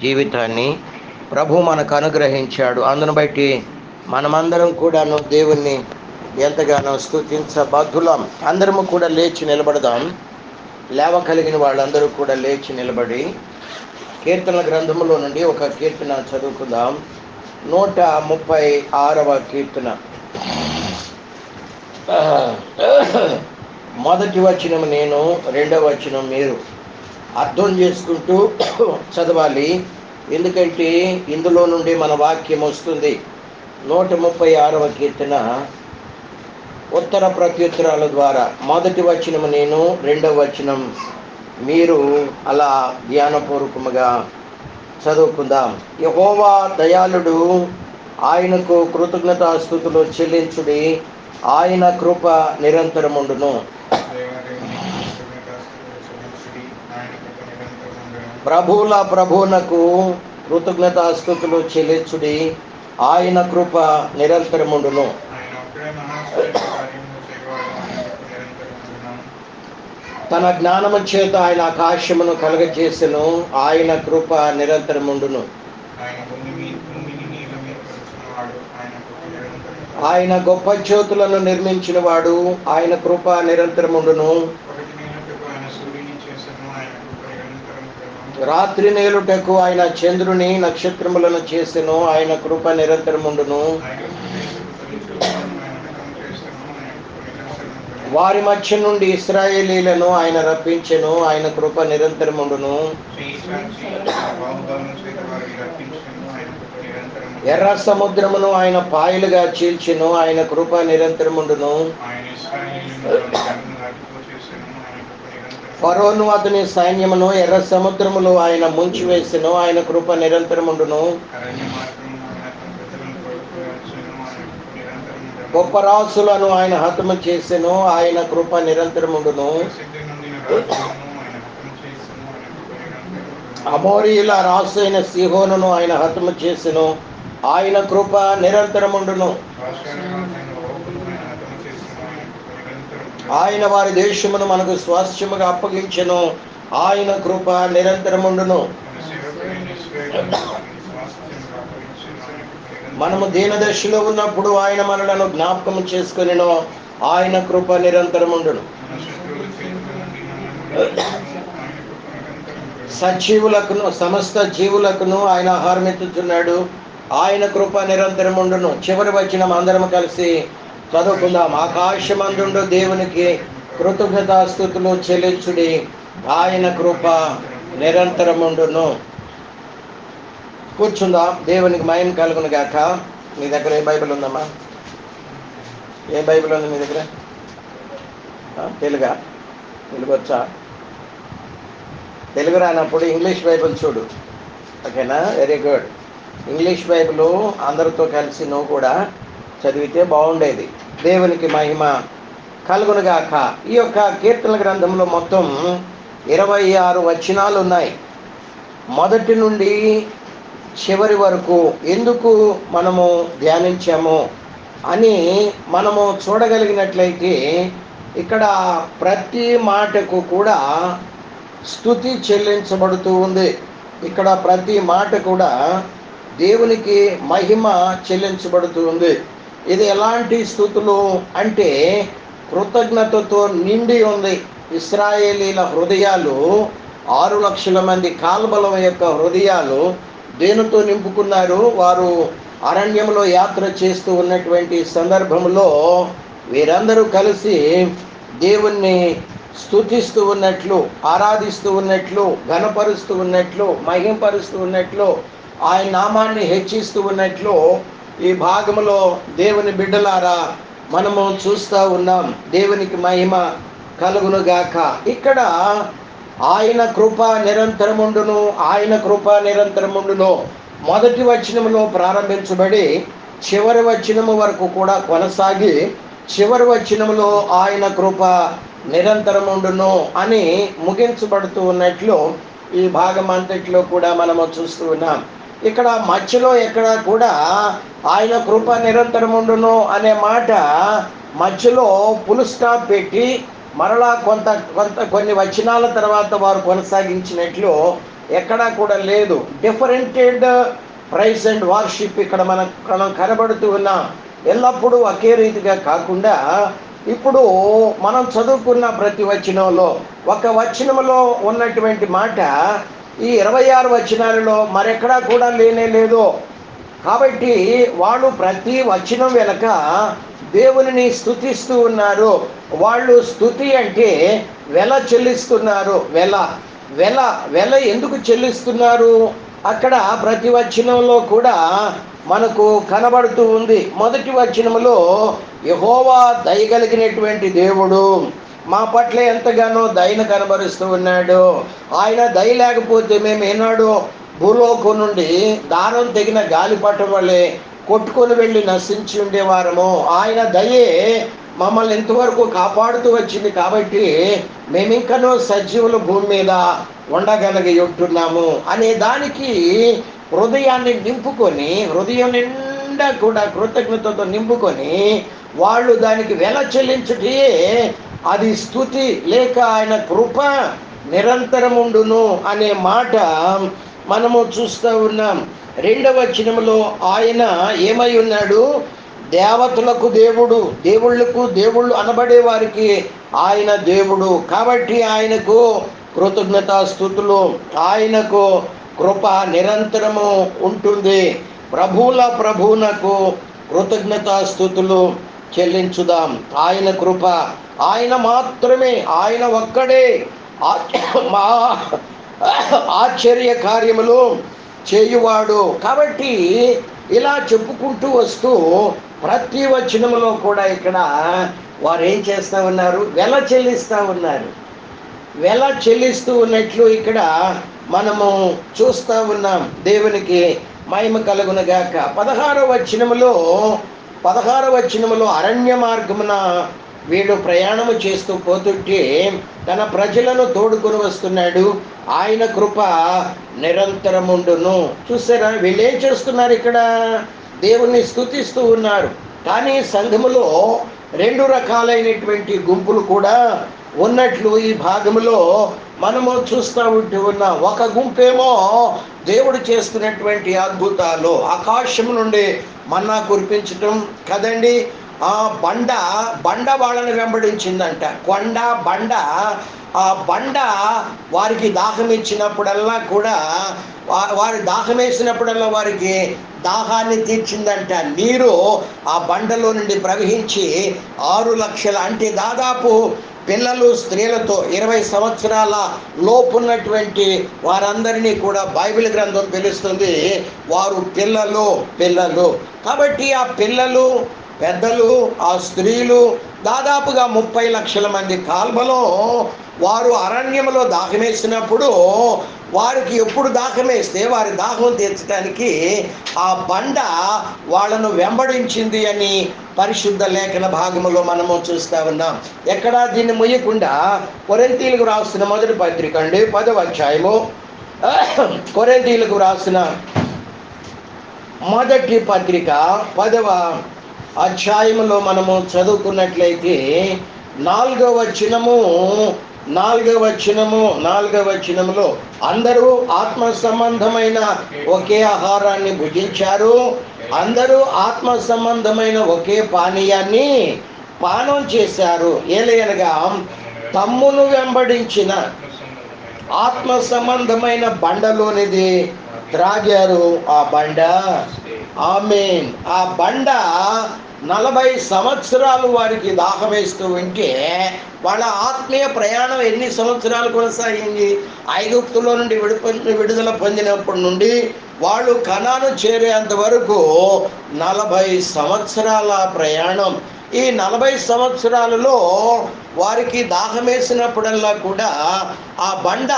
జీవితాన్ని ప్రభు మనకు అనుగ్రహించాడు. అందును బట్టి మనమందరం కూడాను దేవుణ్ణి ఎంతగానో స్తుతించబద్దులం. అందరము కూడా లేచి నిలబడదాం. లేవ కలిగిన వాళ్ళందరూ కూడా లేచి నిలబడి కీర్తనల గ్రంథములో నుండి ఒక కీర్తన చదువుకుందాం. 136వ కీర్తన. మొదటి వచనం నేను, రెండవ వచనం మీరు అర్థం చేసుకుంటూ చదవాలి. ఎందుకంటే ఇందులో నుండి మన వాక్యం వస్తుంది. 136వ కీర్తన ఉత్తర ప్రత్యుత్తరాల ద్వారా మొదటి వచనం నేను, రెండవ వచనం మీరు అలా ధ్యానపూర్వకముగా చదువుకుందాం. యెహోవా దయాళుడు, ఆయనకు కృతజ్ఞతాస్తుతులు చెల్లించుడి, ఆయన కృప నిరంతరముండును. ప్రభువుల ప్రభువునకు కృతజ్ఞతాస్తుతులు చెల్లించుడి, ఆయన కృప నిరంతరముండును. తన జ్ఞానము చేత ఆయన ఆకాశమును కలుగజేసెను, ఆయన కృప నిరంతరముండును. ఆయన గొప్ప జ్యోతులను నిర్మించిన వాడు, ఆయన కృప నిరంతరముండును. రాత్రి నేలుటకు ఆయన చంద్రుని నక్షత్రములను చేసెను, ఆయన కృప నిరంతరముండును. వారి మధ్య నుండి ఇశ్రాయేలీలను ఆయన రప్పించెను, ఆయన కృప నిరంతరముండును. ఎర్ర సముద్రమును ఆయన పాయలుగా చీల్చెను, ఆయన కృప నిరంతరముండును. ఫరోను అతని సైన్యమును ఎర్ర సముద్రములో ఆయన ముంచివేసెను, ఆయన కృప నిరంతరముండును. గొప్ప రాసులను ఆయన హతము చేసెను, ఆయన కృప నిరంతరముండును. అమోరీయుల రాసు అయిన సీహోనును ఆయన హతము చేసెను, ఆయన కృప నిరంతరముండును. ఆయన వారి దేశమును మనకు స్వాస్థ్యముగా అప్పగించెను, ఆయన కృప నిరంతరముండును. మనము దీనదశలో ఉన్నప్పుడు ఆయన మనలను జ్ఞాపకం చేసుకొనెను, ఆయన కృప నిరంతరముండును. సజీవులకును సమస్త జీవులకును ఆయన ఆహారం ఎత్తుచున్నాడు, ఆయన కృప నిరంతరముండును. చివరి వచనం అందరం కలిసి చదువుకుందాం. ఆకాశమందుండు దేవునికి కృతజ్ఞతాస్తుతులు చెల్లించుడి, ఆయన కృప నిరంతరముండును. కూర్చుందాం. దేవునికి మహిమ కలుగును గాక. మీ దగ్గర ఏ బైబిల్ ఉందమ్మా? ఏ బైబిల్ ఉంది మీ దగ్గర? తెలుగా? తెలుగు వచ్చా? తెలుగు రానప్పుడు ఇంగ్లీష్ బైబిల్ చూడు, ఓకేనా? Very good. ఇంగ్లీష్ బైబిల్ అందరితో కలిసి నువ్వు కూడా చదివితే బాగుండేది. దేవునికి మహిమ కలుగునుగాక. ఈ యొక్క కీర్తన గ్రంథంలో మొత్తం 26 వచనాలు ఉన్నాయి. మొదటి నుండి చివరి వరకు ఎందుకు మనము ధ్యానించాము అని మనము చూడగలిగినట్లయితే ఇక్కడ ప్రతి మాటకు కూడా స్తుతి చెల్లించబడుతూ ఉంది. ఇక్కడ ప్రతి మాట కూడా దేవునికి మహిమ చెల్లించబడుతూ ఉంది. ఇది ఎలాంటి స్తుతులు అంటే కృతజ్ఞతతో నిండి ఉంది. ఇశ్రాయేలీల హృదయాలు 6 లక్షల మంది కాల్బలం యొక్క హృదయాలు దేనితో నింపుకున్నారు? వారు అరణ్యంలో యాత్ర చేస్తూ ఉన్నటువంటి సందర్భంలో వీరందరూ కలిసి దేవుణ్ణి స్తుతిస్తూ ఉన్నట్లు, ఆరాధిస్తూ ఉన్నట్లు, ఘనపరుస్తూ ఉన్నట్లు, మహింపరుస్తూ ఉన్నట్లు, ఆయన నామాన్ని హెచ్చిస్తూ ఉన్నట్లు ఈ భాగంలో దేవుని బిడ్డలారా మనము చూస్తూ ఉన్నాం. దేవునికి మహిమ కలుగునుగాక. ఇక్కడ ఆయన కృప నిరంతరముండును, ఆయన కృప నిరంతరముండును మొదటి వచనములో ప్రారంభించబడి చివరి వచనము వరకు కూడా కొనసాగి చివరి వచనములో ఆయన కృప నిరంతరముండును అని ముగించబడుతూ ఉన్నట్లు ఈ భాగం అంతట్లో కూడా మనము చూస్తూ ఉన్నాం. ఇక్కడ మధ్యలో ఎక్కడ కూడా ఆయన కృప నిరంతరముండును అనే మాట మధ్యలో ఫుల్ స్టాప్ పెట్టి మరలా కొన్ని వచనాల తర్వాత వారు కొనసాగించినట్లు ఎక్కడా కూడా లేదు. డిఫరెంటెడ్ ప్రైజ్ అండ్ వార్షిప్ ఇక్కడ మనం కనబడుతూ ఉన్నాం. ఎల్లప్పుడూ ఒకే రీతిగా కాకుండా ఇప్పుడు మనం చదువుకున్న ప్రతి వచనంలో ఒక వచనంలో ఉన్నటువంటి మాట ఈ 26 వచనాలలో మరెక్కడా కూడా లేనే లేదు. కాబట్టి వాళ్ళు ప్రతి వచనం వెనక దేవునిని స్తుతిస్తూ ఉన్నారు. వాళ్ళు స్తుతి అంటే వెల చెల్లిస్తున్నారు. వెల వెల వెల ఎందుకు చెల్లిస్తున్నారు? అక్కడ ప్రతి వచనంలో కూడా మనకు కనబడుతూ ఉంది. మొదటి వచనములో యెహోవా దయగలిగినటువంటి దేవుడు మా పట్ల ఎంతగానో దయను కనబరుస్తూ ఉన్నాడు. ఆయన దయ లేకపోతే మేము ఏనాడు భూలోకం నుండి దారం తెగిన గాలిపటం వల్లే కొట్టుకొని వెళ్ళి నశించి ఉండేవారము. ఆయన దయే మమ్మల్ని ఇంతవరకు కాపాడుతూ వచ్చింది. కాబట్టి మేమింకనూ సజీవుల భూమి మీద ఉండగలిగి ఉంటున్నాము అనే దానికి హృదయాన్ని నింపుకొని, హృదయం నిండా కూడా కృతజ్ఞతతో నింపుకొని వాళ్ళు దానికి వెల చెల్లించుటే అది స్తుతి, లేక ఆయన కృప నిరంతరం ఉండును అనే మాట మనము చూస్తూ ఉన్నాం. రెండవ వచనములో ఆయన ఏమై ఉన్నాడు? దేవతలకు దేవుడు, దేవుళ్ళకు దేవుళ్ళు అనబడే వారికి ఆయన దేవుడు. కాబట్టి ఆయనకు కృతజ్ఞతాస్తుతులు, ఆయనకు కృప నిరంతరము ఉంటుంది. ప్రభువునకు కృతజ్ఞతాస్తుతులు చెల్లించుదాం. ఆయన కృప, ఆయన మాత్రమే, ఆయన ఒక్కడే మా ఆశ్చర్య కార్యములు చేయువాడు. కాబట్టి ఇలా చెప్పుకుంటూ వస్తూ ప్రతి వచనములో కూడా ఇక్కడ వారు ఏం చేస్తూ ఉన్నారు? వెల చెల్లిస్తూ ఉన్నారు. వెల చెల్లిస్తూ ఉన్నట్లు ఇక్కడ మనము చూస్తూ ఉన్నాం. దేవునికి మహిమ కలుగునుగాక. 16వ వచనములో అరణ్య మార్గమున వీడు ప్రయాణము చేస్తూ పోతుంటే తన ప్రజలను తోడుకొని వస్తున్నాడు. ఆయన కృప నిరంతరముండును. చూసారా, వీళ్ళు ఏం చేస్తున్నారు? ఇక్కడ దేవుణ్ణి స్తుతిస్తూ ఉన్నారు. కానీ సంఘములో 2 రకాలైనటువంటి గుంపులు కూడా ఉన్నట్లు ఈ భాగంలో మనము చూస్తూ ఉంటూ ఉన్నాం. ఒక గుంపేమో దేవుడు చేస్తున్నటువంటి అద్భుతాలు, ఆకాశం నుండి మన్నా కురిపించటం కదండి. ఆ బండ వాళ్ళని వెంబడించిందంట. ఆ బండ వారికి దాహం ఇచ్చినప్పుడల్లా కూడా, వారి దాహం వేసినప్పుడల్లా వారికి దాహాన్ని తీర్చిందంట. నీరు ఆ బండలో నుండి ప్రవహించి 6 లక్షల, అంటే దాదాపు పిల్లలు స్త్రీలతో 20 సంవత్సరాల లోపున్నటువంటి వారందరినీ కూడా బైబిల్ గ్రంథం పిలుస్తుంది వారు పిల్లలు. కాబట్టి ఆ పిల్లలు, పెద్దలు, ఆ స్త్రీలు దాదాపుగా 30 లక్షల మంది కాల్వలో వారు అరణ్యంలో దాహమేసినప్పుడు వారికి ఎప్పుడు దాహమేస్తే వారి దాహం తీర్చడానికి ఆ బండ వాళ్ళను వెంబడించింది అని పరిశుద్ధ లేఖన భాగంలో మనము చూస్తూ ఉన్నాం. ఎక్కడా దీన్ని ముయ్యకుండా కొరింథీయులకు రాసిన మొదటి పత్రిక అండి 10వ అధ్యాయము, కొరింథీయులకు రాసిన మొదటి పత్రిక 10వ అధ్యాయములో మనము చదువుకున్నట్లయితే 4వ వచనములో అందరూ ఆత్మ సంబంధమైన ఒకే ఆహారాన్ని భుజించారు, అందరూ ఆత్మ సంబంధమైన ఒకే పానీయాన్ని పానం చేశారు. ఏలయనగా తమ్మును వెంబడించిన ఆత్మ సంబంధమైన బండలోనిది త్రాగారు. ఆ బండ, ఆమేన్, ఆ బండ 40 సంవత్సరాలు వారికి దాహం వేస్తూ ఉంటే వాళ్ళ ఆత్మీయ ప్రయాణం ఎన్ని సంవత్సరాలు కొనసాగింది? ఐగుప్తులో నుండి విడుదల పొందినప్పటి నుండి వాళ్ళు కనాను చేరేంత వరకు 40 సంవత్సరాల ప్రయాణం. ఈ 40 సంవత్సరాలలో వారికి దాహం వేసినప్పుడల్లా కూడా ఆ బండ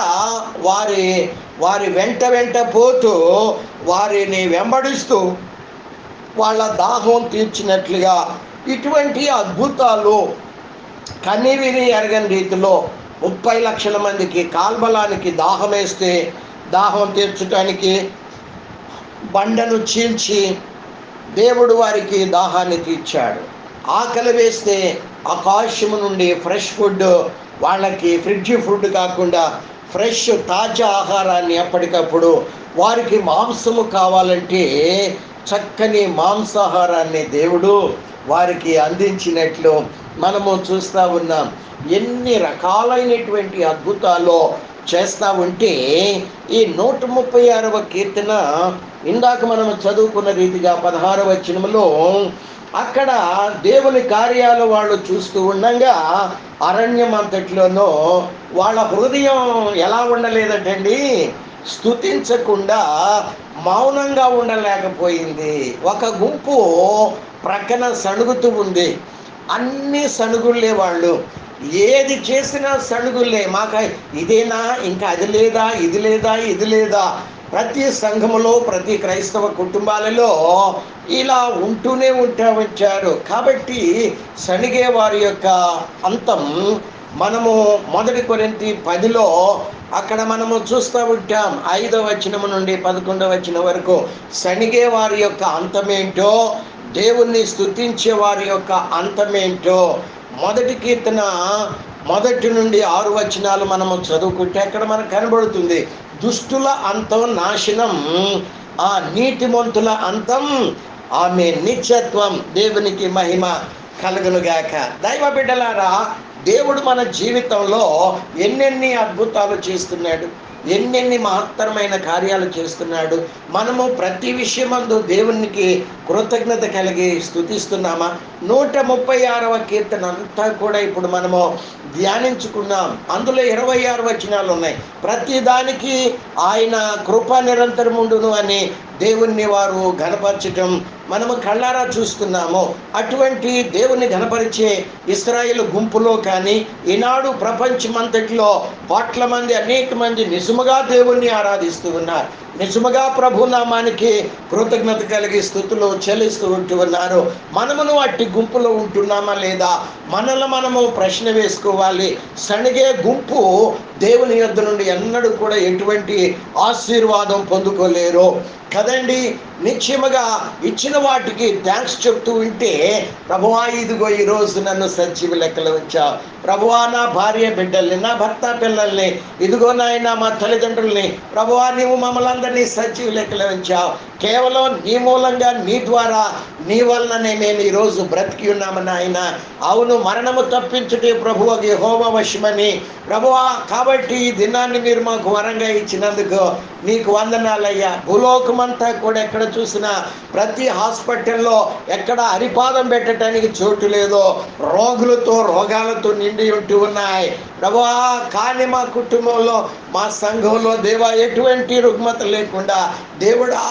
వారి వెంట పోతూ వారిని వెంబడిస్తూ వాళ్ళ దాహం తీర్చినట్లుగా ఇటువంటి అద్భుతాలు కన్నీవిని ఎరగని రీతిలో 30 లక్షల మందికి కాల్బలానికి దాహం వేస్తే దాహం తీర్చడానికి బండను చీల్చి దేవుడు వారికి దాహాన్ని తీర్చాడు. ఆకలి వేస్తే ఆకాశము నుండి ఫ్రెష్ ఫుడ్, వాళ్ళకి ఫ్రిడ్జ్ ఫుడ్ కాకుండా ఫ్రెష్ తాజా ఆహారాన్ని ఎప్పటికప్పుడు, వారికి మాంసము కావాలంటే చక్కని మాంసాహారాన్ని దేవుడు వారికి అందించినట్లు మనము చూస్తూ ఉన్నాం. ఎన్ని రకాలైనటువంటి అద్భుతాలు చేస్తూ ఉంటే ఈ 136వ కీర్తన ఇందాక మనం చదువుకున్న రీతిగా 16వ వచనంలో అక్కడ దేవుని కార్యాలు వాళ్ళు చూస్తూ ఉండగా అరణ్యం అంతట్లోనూ వాళ్ళ హృదయం ఎలా ఉండలేదంటండి, స్తుతించకుండా మౌనంగా ఉండలేకపోయింది. ఒక గుంపు ప్రక్కన సణుగుతూ ఉంది. అన్ని సణుగుళ్ళే, వాళ్ళు ఏది చేసినా సణుగుళ్ళే. మాకు ఇదేనా, ఇంకా అది లేదా, ఇది లేదా, ఇది లేదా. ప్రతి సంఘములో, ప్రతి క్రైస్తవ కుటుంబాలలో ఇలా ఉంటూనే వచ్చారు. కాబట్టి సణిగే వారి యొక్క అంతం మనము 1 కొరింథీ 10లో అక్కడ మనము చూస్తూ ఉంటాం. 5వ వచనం నుండి 11వ వచనం వరకు సణిగే వారి యొక్క అంతమేంటో, దేవుణ్ణి స్తుతించే వారి యొక్క అంతమేంటో 1 కీర్తన 1 నుండి 6 వచనాలు మనము చదువుకుంటే అక్కడ మనకు కనబడుతుంది. దుష్టుల అంతం నాశనం, ఆ నీతిమంతుల అంతం ఆమె నిత్యత్వం. దేవునికి మహిమ కలుగునుగాక. దైవ బిడ్డలారా, దేవుడు మన జీవితంలో ఎన్నెన్ని అద్భుతాలు చేస్తున్నాడు, ఎన్నెన్ని మహత్తరమైన కార్యాలు చేస్తున్నాడు. మనము ప్రతి విషయమందు దేవునికి కృతజ్ఞత కలిగి స్తుతిస్తున్నామా? 136వ కీర్తన అంతా కూడా ఇప్పుడు మనము ధ్యానించుకున్నాం. అందులో 26 వచనాలు ఉన్నాయి. ప్రతి దానికి ఆయన కృప నిరంతరముండును అని దేవుణ్ణి వారు ఘనపరచటం మనము కళ్ళారా చూస్తున్నాము. అటువంటి దేవుని ఘనపరిచే ఇశ్రాయేలు గుంపులో కానీ ఈనాడు ప్రపంచమంతటిలో కోట్ల మంది, అనేక మంది నిజముగా దేవుణ్ణి ఆరాధిస్తూ ఉన్నారు. నిజముగా ప్రభునామానికి కృతజ్ఞత కలిగి స్తుతులు చెల్లిస్తూ ఉంటూ ఉన్నారు. మనమును అట్టి గుంపులో ఉంటున్నామా లేదా మనల్ని మనము ప్రశ్న వేసుకోవాలి. సణిగే గుంపు దేవుని యొద్ద నుండి ఎన్నడూ కూడా ఎటువంటి ఆశీర్వాదం పొందుకోలేరు కదండి. నిశ్చయముగా ఇచ్చిన వాటికి థ్యాంక్స్ చెప్తూ ఉంటే, ప్రభువా ఇదిగో ఈరోజు నన్ను సజీవ లెక్కలు ఉంచావు, ప్రభువా నా భార్య బిడ్డల్ని, నా భర్త పిల్లల్ని, ఇదిగో నాయన మా తల్లిదండ్రుల్ని, ప్రభువా నీవు మమ్మల్ని అందరినీ సజీవ లెక్కలు ఉంచావు. కేవలం నీ మూలంగా, నీ ద్వారా, నీ వలననే మేము ఈరోజు బ్రతికి ఉన్నాము నాయన. అవును, మరణము తప్పించుటే ప్రభువు యెహోవా వశమని. ప్రభువా, కాబట్టి ఈ దినాన్ని మీరు మాకు వరంగా ఇచ్చినందుకు నీకు వందనాలయ్యా. భూలోకమంతా కూడా ఎక్కడ చూసినా, ప్రతి హాస్పిటల్లో ఎక్కడ అరిపాదం పెట్టడానికి చోటు లేదో, రోగులతో, రోగాలతో నిండి ఉంటూ ఉన్నాయి ప్రభువా. కానీ మా కుటుంబంలో, మా సంఘంలో దేవా ఎటువంటి రుగ్మత లేకుండా దేవుడా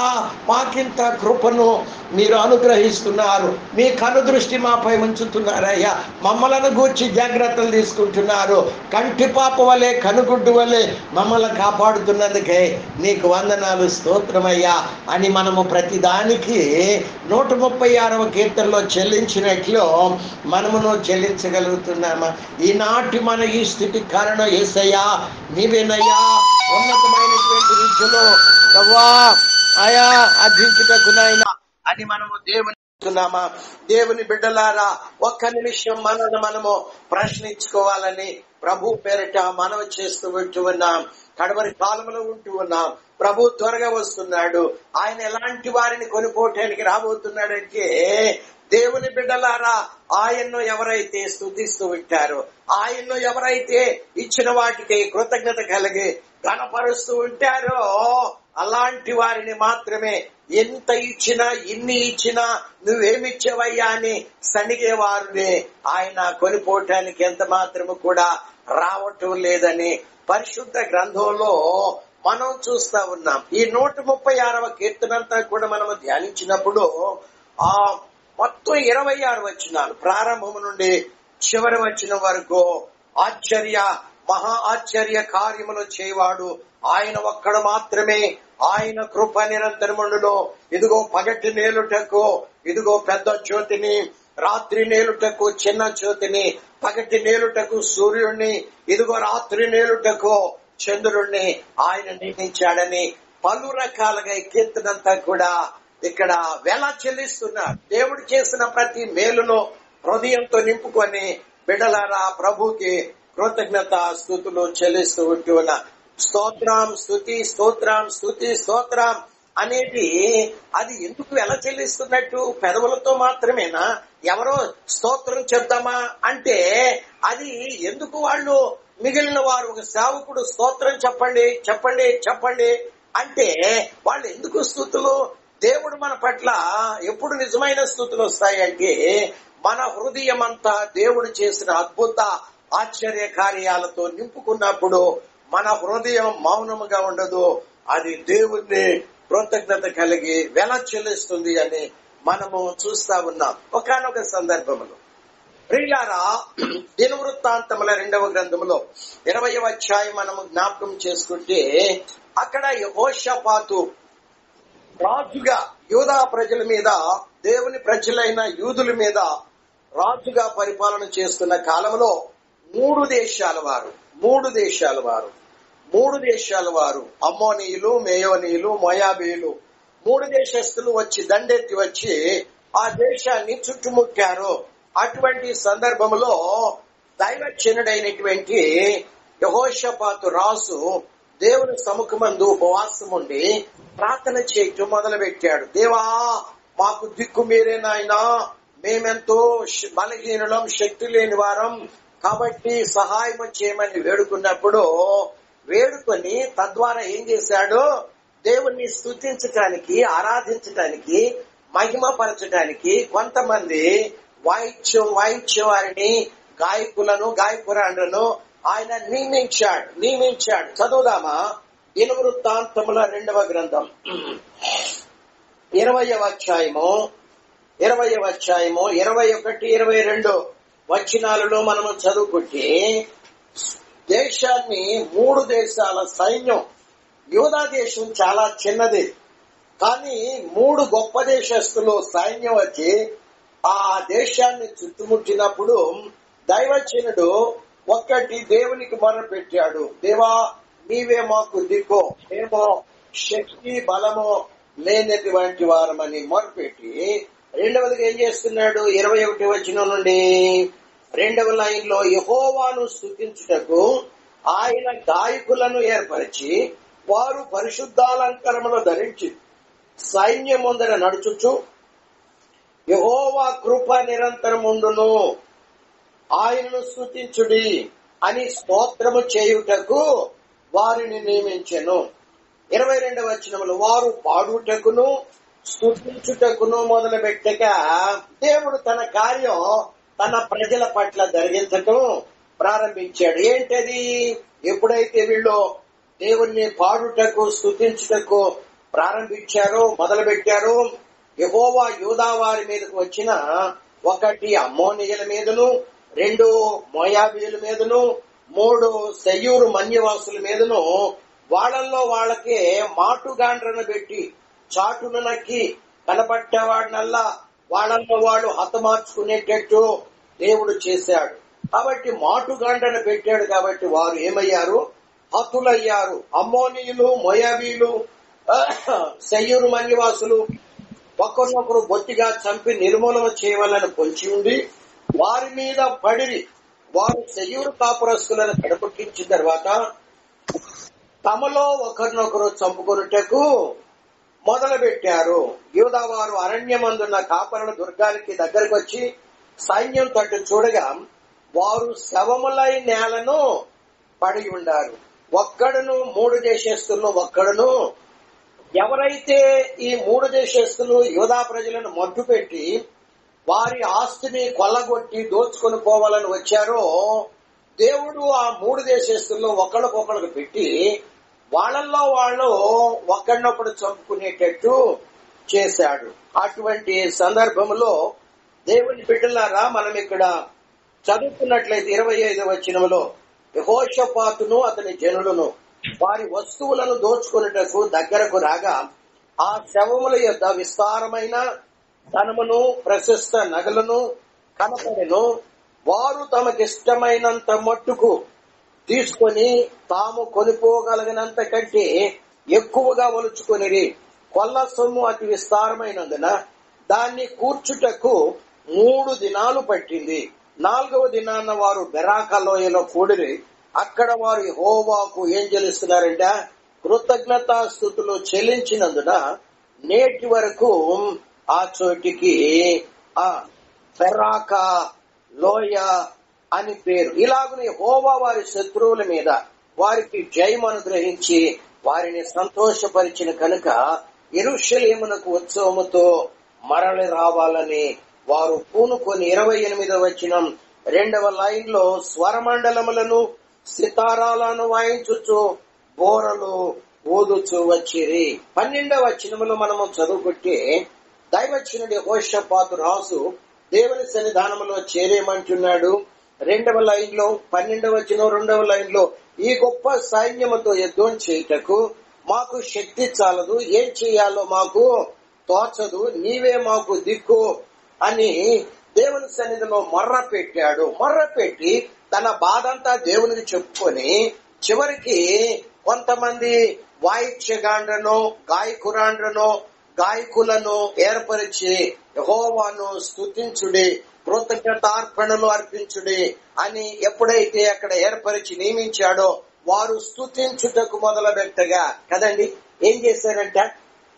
మాకింత కృపను మీరు అనుగ్రహిస్తున్నారు. మీ కనుదృష్టి మాపై ఉంచుతున్నారయ్యా. మమ్మలను గూర్చి జాగ్రత్తలు తీసుకుంటున్నారు. కంటి పాప వలె, కనుగుడ్డు వలె మమ్మల్ని కాపాడుతున్నందుకే నీకు వందనాలు, స్తోత్రమయ్యా అని మనము ప్రతిదానికి 136వ కీర్తనలో చెల్లించినట్లు మనమును చెల్లించగలుగుతున్నామా? ఈనాటి మన ఈ స్థితికి కారణం యేసయ్యా, నీవేనయ్యా. ఉన్నతమైనటువంటి రీతిలో ప్రభువా ఆయా అర్జించుటకు నాయనా అని మనము దేవుని బిడ్డలారా, ఒక్క నిమిషం మనము ప్రశ్నించుకోవాలని ప్రభు పేరిట మనవి చేస్తూ ఉంటూ ఉన్నాం. కడవరి కాలంలో ఉంటూ ఉన్నాం. ప్రభు త్వరగా వస్తున్నాడు. ఆయన ఎలాంటి వారిని కొనుక్కోవటానికి రాబోతున్నాడంటే, దేవుని బిడ్డలారా, ఆయన్ను ఎవరైతే స్తుతిస్తూ ఉంటారో, ఆయన్ను ఎవరైతే ఇచ్చిన వాటికి కృతజ్ఞత కలిగి ఘనపరుస్తూ ఉంటారో, అలాంటి వారిని మాత్రమే ఎంత ఇచ్చినా, ఇన్ని ఇచ్చినా నువ్వేమిచ్చావయ్యా అని సణిగే వారిని ఆయన కొనిపోవటానికి ఎంత మాత్రము కూడా రావటం లేదని పరిశుద్ధ గ్రంథంలో మనం చూస్తా ఉన్నాం. ఈ 136వ కీర్తనంతా కూడా మనము ధ్యానించినప్పుడు ఆ మొత్తం 26 వచనాలు ప్రారంభం నుండి చివరి వచనం వరకు మహా ఆశ్చర్య కార్యములు చేయవాడు ఆయన ఒక్కడు మాత్రమే. ఆయన కృప నిరంతరముండును. ఇదిగో పగటి నేలుటకు ఇదిగో పెద్ద జ్యోతిని, రాత్రి నేలుటకు చిన్న జ్యోతిని, పగటి నేలుటకు సూర్యుడిని, ఇదిగో రాత్రి నేలుటకు చంద్రుణ్ణి ఆయన నియమించాడని పలు రకాలుగా ఈ కీర్తనంతా కూడా ఇక్కడ వేళ చెల్లిస్తున్నారు. దేవుడు చేసిన ప్రతి మేలును హృదయంతో నింపుకొని బిడ్డలారా ప్రభుకి కృతజ్ఞత స్తుతులు చెల్లిస్తూ ఉంటూ ఉన్న స్తోత్రం స్తుతి, స్తోత్రం స్తుతి, స్తోత్రం అనేది అది ఎందుకు ఎలా చెల్లిస్తున్నట్టు? పెదవులతో మాత్రమేనా? ఎవరో స్తోత్రం చెప్దామా అంటే అది ఎందుకు వాళ్ళు మిగిలిన వారు ఒక సేవకుడు స్తోత్రం చెప్పండి చెప్పండి చెప్పండి అంటే వాళ్ళు ఎందుకు స్తుతులు? దేవుడు మన పట్ల ఎప్పుడు నిజమైన స్తుతులు వస్తాయంటే మన హృదయం అంతా దేవుడు చేసిన అద్భుత ఆశ్చర్య కార్యాలతో నింపుకున్నప్పుడు మన హృదయం మౌనముగా ఉండదు, అది దేవుణ్ణి కృతజ్ఞత కలిగి వెల చెల్లిస్తుంది అని మనము చూస్తా ఉన్నాం. ఒకానొక సందర్భంలో ప్రియులారా, దినవృత్తాంతముల 2వ గ్రంథములో 20వ అధ్యాయం మనము జ్ఞాపకం చేసుకుంటే అక్కడ యెహోషాపాతు రాజుగా యూదా ప్రజల మీద, దేవుని ప్రజలైన యూదుల మీద రాజుగా పరిపాలన చేస్తున్న కాలంలో మూడు దేశాల వారు అమ్మోనీయులు, మేయోనీయులు, మోయాబీయులు, 3 దేశస్తులు వచ్చి దండెత్తి వచ్చి ఆ దేశాన్ని చుట్టుముట్టారు. అటువంటి సందర్భంలో దైవజనుడైనటువంటి యెహోషాపాతు రాజు దేవుని సముఖమందు ఉపవాసం ఉండి ప్రార్థన చేయటం మొదలు పెట్టాడు. దేవా, మాకు దిక్కు మీరే నాయనా, మేమెంతో బలహీనులం, శక్తి లేని వారం, కాబట్టి సహాయం చేయమని వేడుకొని తద్వారా ఏం చేశాడు? దేవుణ్ణి స్తుతించటానికి, ఆరాధించటానికి, మహిమపరచటానికి కొంతమంది వాయించే వారిని, గాయకురాండ్రను ఆయన నియమించాడు. చదువుదామా? దినవృత్తాంతముల 2వ గ్రంథం 20వ అధ్యాయము 21, 22 వచనాలలో మనము చదువుకుంటే దేశాన్ని 3 దేశాల సైన్యం, యూదా దేశం చాలా చిన్నది, కానీ 3 గొప్ప దేశస్తులు సైన్యం వచ్చి ఆ దేశాన్ని చుట్టుముట్టినప్పుడు దైవజనుడు ఒక్కటి దేవునికి మొర పెట్టాడు. దేవా, నీవే మాకు దిక్కు, మేము శక్తి బలము లేనటువంటి వారమని మొరపెట్టి రెండవదిగా ఏం చేస్తున్నాడు? 21 వచనం నుండి 2వ లైన్లో యెహోవాను స్తుతించుటకు ఆయన గాయకులను ఏర్పరిచి వారు పరిశుద్ధాలంకరములు ధరించి సైన్యం ముందర నడుచుచు యెహోవా కృప నిరంతరముండును, ఆయనను స్తుతించుడి అని స్తోత్రము చేయుటకు వారిని నియమించెను. 22వ వచనములో వారు పాడుటకును స్తుతించుటకును మొదలు పెట్టగా దేవుడు తన కార్యం తన ప్రజల పట్ల జరిగించటం ప్రారంభించాడు. ఏంటది? ఎప్పుడైతే వీళ్ళు దేవుణ్ణి పాడుటకు, స్తుతించుటకు మొదలు పెట్టారో, యెహోవా యూదా వారి మీదకు వచ్చిన 1 అమ్మోనీయుల మీదను, 2 మోయాబీయుల మీదను, 3 సెయూరు మన్యవాసుల మీదను వాళ్ళల్లో వాళ్ళకే మాటుగాండ్రను పెట్టి చాటును నక్కి కనపట్టేవాడినల్లా వాళ్ళల్లో వాళ్ళు హతమార్చుకునేటట్టు దేవుడు చేశాడు. కాబట్టి మాటుగాండ్రను పెట్టాడు. కాబట్టి వారు ఏమయ్యారు? హతులయ్యారు. అమ్మోనీయులు, మోయాబీయులు, సెయూరు మన్యవాసులు ఒకరినొకరు బొత్తిగా చంపి నిర్మూలన చేయవాలని పొంచి ఉండి వారి మీద పడిరి. వారు సెయూరు కాపురస్తులను కడపట్టించిన తర్వాత తమలో ఒకరినొకరు చంపుకొనుటకు మొదలు పెట్టారు. యూదా వారు అరణ్యమందున్న కాపరుల దుర్గానికి దగ్గరకు వచ్చి సైన్యం తట్టు చూడగా వారు శవములై నేలను పడి ఉండారు. ఒక్కడును 3 దేశస్తులను ఒక్కడును. ఎవరైతే ఈ 3 దేశస్తులు యూదా ప్రజలను మట్టుపెట్టి వారి ఆస్తిని కొల్లగొట్టి దోచుకొని పోవాలని వచ్చారో దేవుడు ఆ 3 దేశస్తుల్లో ఒకళ్ళకొకళ్ళకు పెట్టి వాళ్ళల్లో వాళ్ళు ఒకరినొకడు చంపుకునేటట్టు చేశాడు. అటువంటి సందర్భంలో దేవుని బిడ్డలారా, మనం ఇక్కడ చదువుకున్నట్లయితే 25వ వచనంలో యెహోషాపాతును అతని జనులను వారి వస్తువులను దోచుకున్నటకు దగ్గరకు రాగా ఆ శవముల యొద్ద విస్తారమైన ధనమును, ప్రశస్త నగలను కనపడెను. వారు తమకిష్టమైనంత మట్టుకు తీసుకొని తాము కొనుక్కోగలిగినంత కంటే ఎక్కువగా ఒలుచుకొనిరి. కొల్ల సొమ్ము అతి విస్తారమైనందున దాన్ని కూర్చుటకు 3 దినాలు పట్టింది. 4వ దినాన వారు బెరాకా లోయలో కూడిరి. అక్కడ వారు యెహోవాకు ఏం చెల్లిస్తున్నారంట? కృతజ్ఞతాస్తుతులు చెల్లించినందున నేటి వరకు ఆ చోటికి ఫెరాక లోయ అని పేరు. ఇలాగుని యెహోవా వారి శత్రువుల మీద వారికి జయం అనుగ్రహించి వారిని సంతోషపరిచిన కనుక యెరూషలేమునకు ఉత్సవముతో మరలి రావాలని వారు పూనుకొని 28వ వచనం 2వ లైన్ లో స్వరమండలములను సితారాలను వాయించుచు బోరలు ఊదుచు వచ్చిరి. 12వ వచనములో మనము చదువుకుంటే దైవజనుడు యెహోషాపాతు రాజు దేవుని సన్నిధానములో చేరేమంటున్నాడు. 2వ లైన్ లో 12వ వచనం 2వ లైన్ లో ఈ గొప్ప సైన్యముతో యుద్ధం చేయుటకు మాకు శక్తి చాలదు, ఏం చేయాలో మాకు తోచదు, నీవే మాకు దిక్కు అని దేవుని సన్నిధిలో మొర్ర పెట్టాడు. మొర్ర పెట్టి తన బాధంతా దేవునికి చెప్పుకొని చివరికి కొంతమంది వాయిద్యగాండ్రను గాయకులను ఏర్పరిచి యెహోవాను స్తుతించుడి, కృతజ్ఞతార్పణలు అర్పించుడి అని ఎప్పుడైతే అక్కడ ఏర్పరిచి నియమించాడో వారు స్తుతించుటకు మొదలు పెట్టగా కదండి ఏం చేశారంట?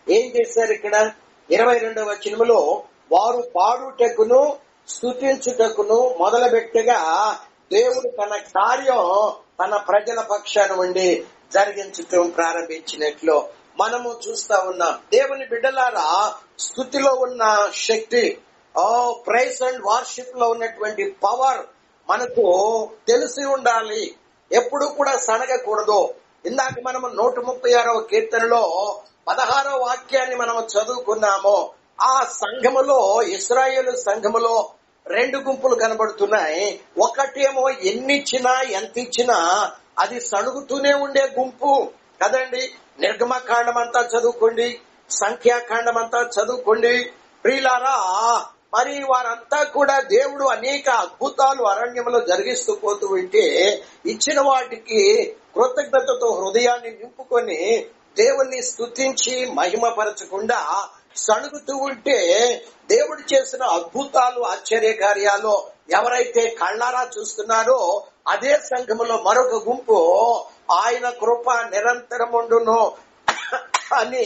ఏం చేశారు? ఇక్కడ 22వ వచనములో వారు పాడుటకును స్తుతించుటకును మొదలు పెట్టగా దేవుడు తన కార్యం తన ప్రజల పక్షాన ఉండి జరిగించటం ప్రారంభించినట్లు మనము చూస్తా ఉన్నాం. దేవుని బిడ్డలారా, స్తుతిలో ఉన్న శక్తి, ప్రైజ్ అండ్ వార్షిప్ లో ఉన్నటువంటి పవర్ మనకు తెలిసి ఉండాలి. ఎప్పుడు కూడా సనగకూడదు. ఇందాక మనము 136వ కీర్తనలో 16వ వాక్యాన్ని మనము చదువుకున్నాము. ఆ సంఘములో, ఇశ్రాయేలు సంఘములో 2 గుంపులు కనబడుతున్నాయి. ఒకటేమో ఎన్నిచ్చినా ఎంత ఇచ్చినా అది సణుగుతూనే ఉండే గుంపు కదండి. నిర్గమకాండం అంతా చదువుకోండి, సంఖ్యాకాండం అంతా చదువుకోండి ప్రియులారా. మరి వారంతా కూడా దేవుడు అనేక అద్భుతాలు అరణ్యంలో జరిగిస్తూ పోతూ ఉంటే ఇచ్చిన వాటికి కృతజ్ఞతతో హృదయాన్ని నింపుకొని దేవుణ్ణి స్తుతించి మహిమపరచకుండా సణుగుతూ ఉంటే దేవుడు చేసిన అద్భుతాలు ఆశ్చర్య కార్యాలు ఎవరైతే కళ్ళారా చూస్తున్నారో అదే సంఘములో మరొక గుంపు ఆయన కృప నిరంతరముండును అని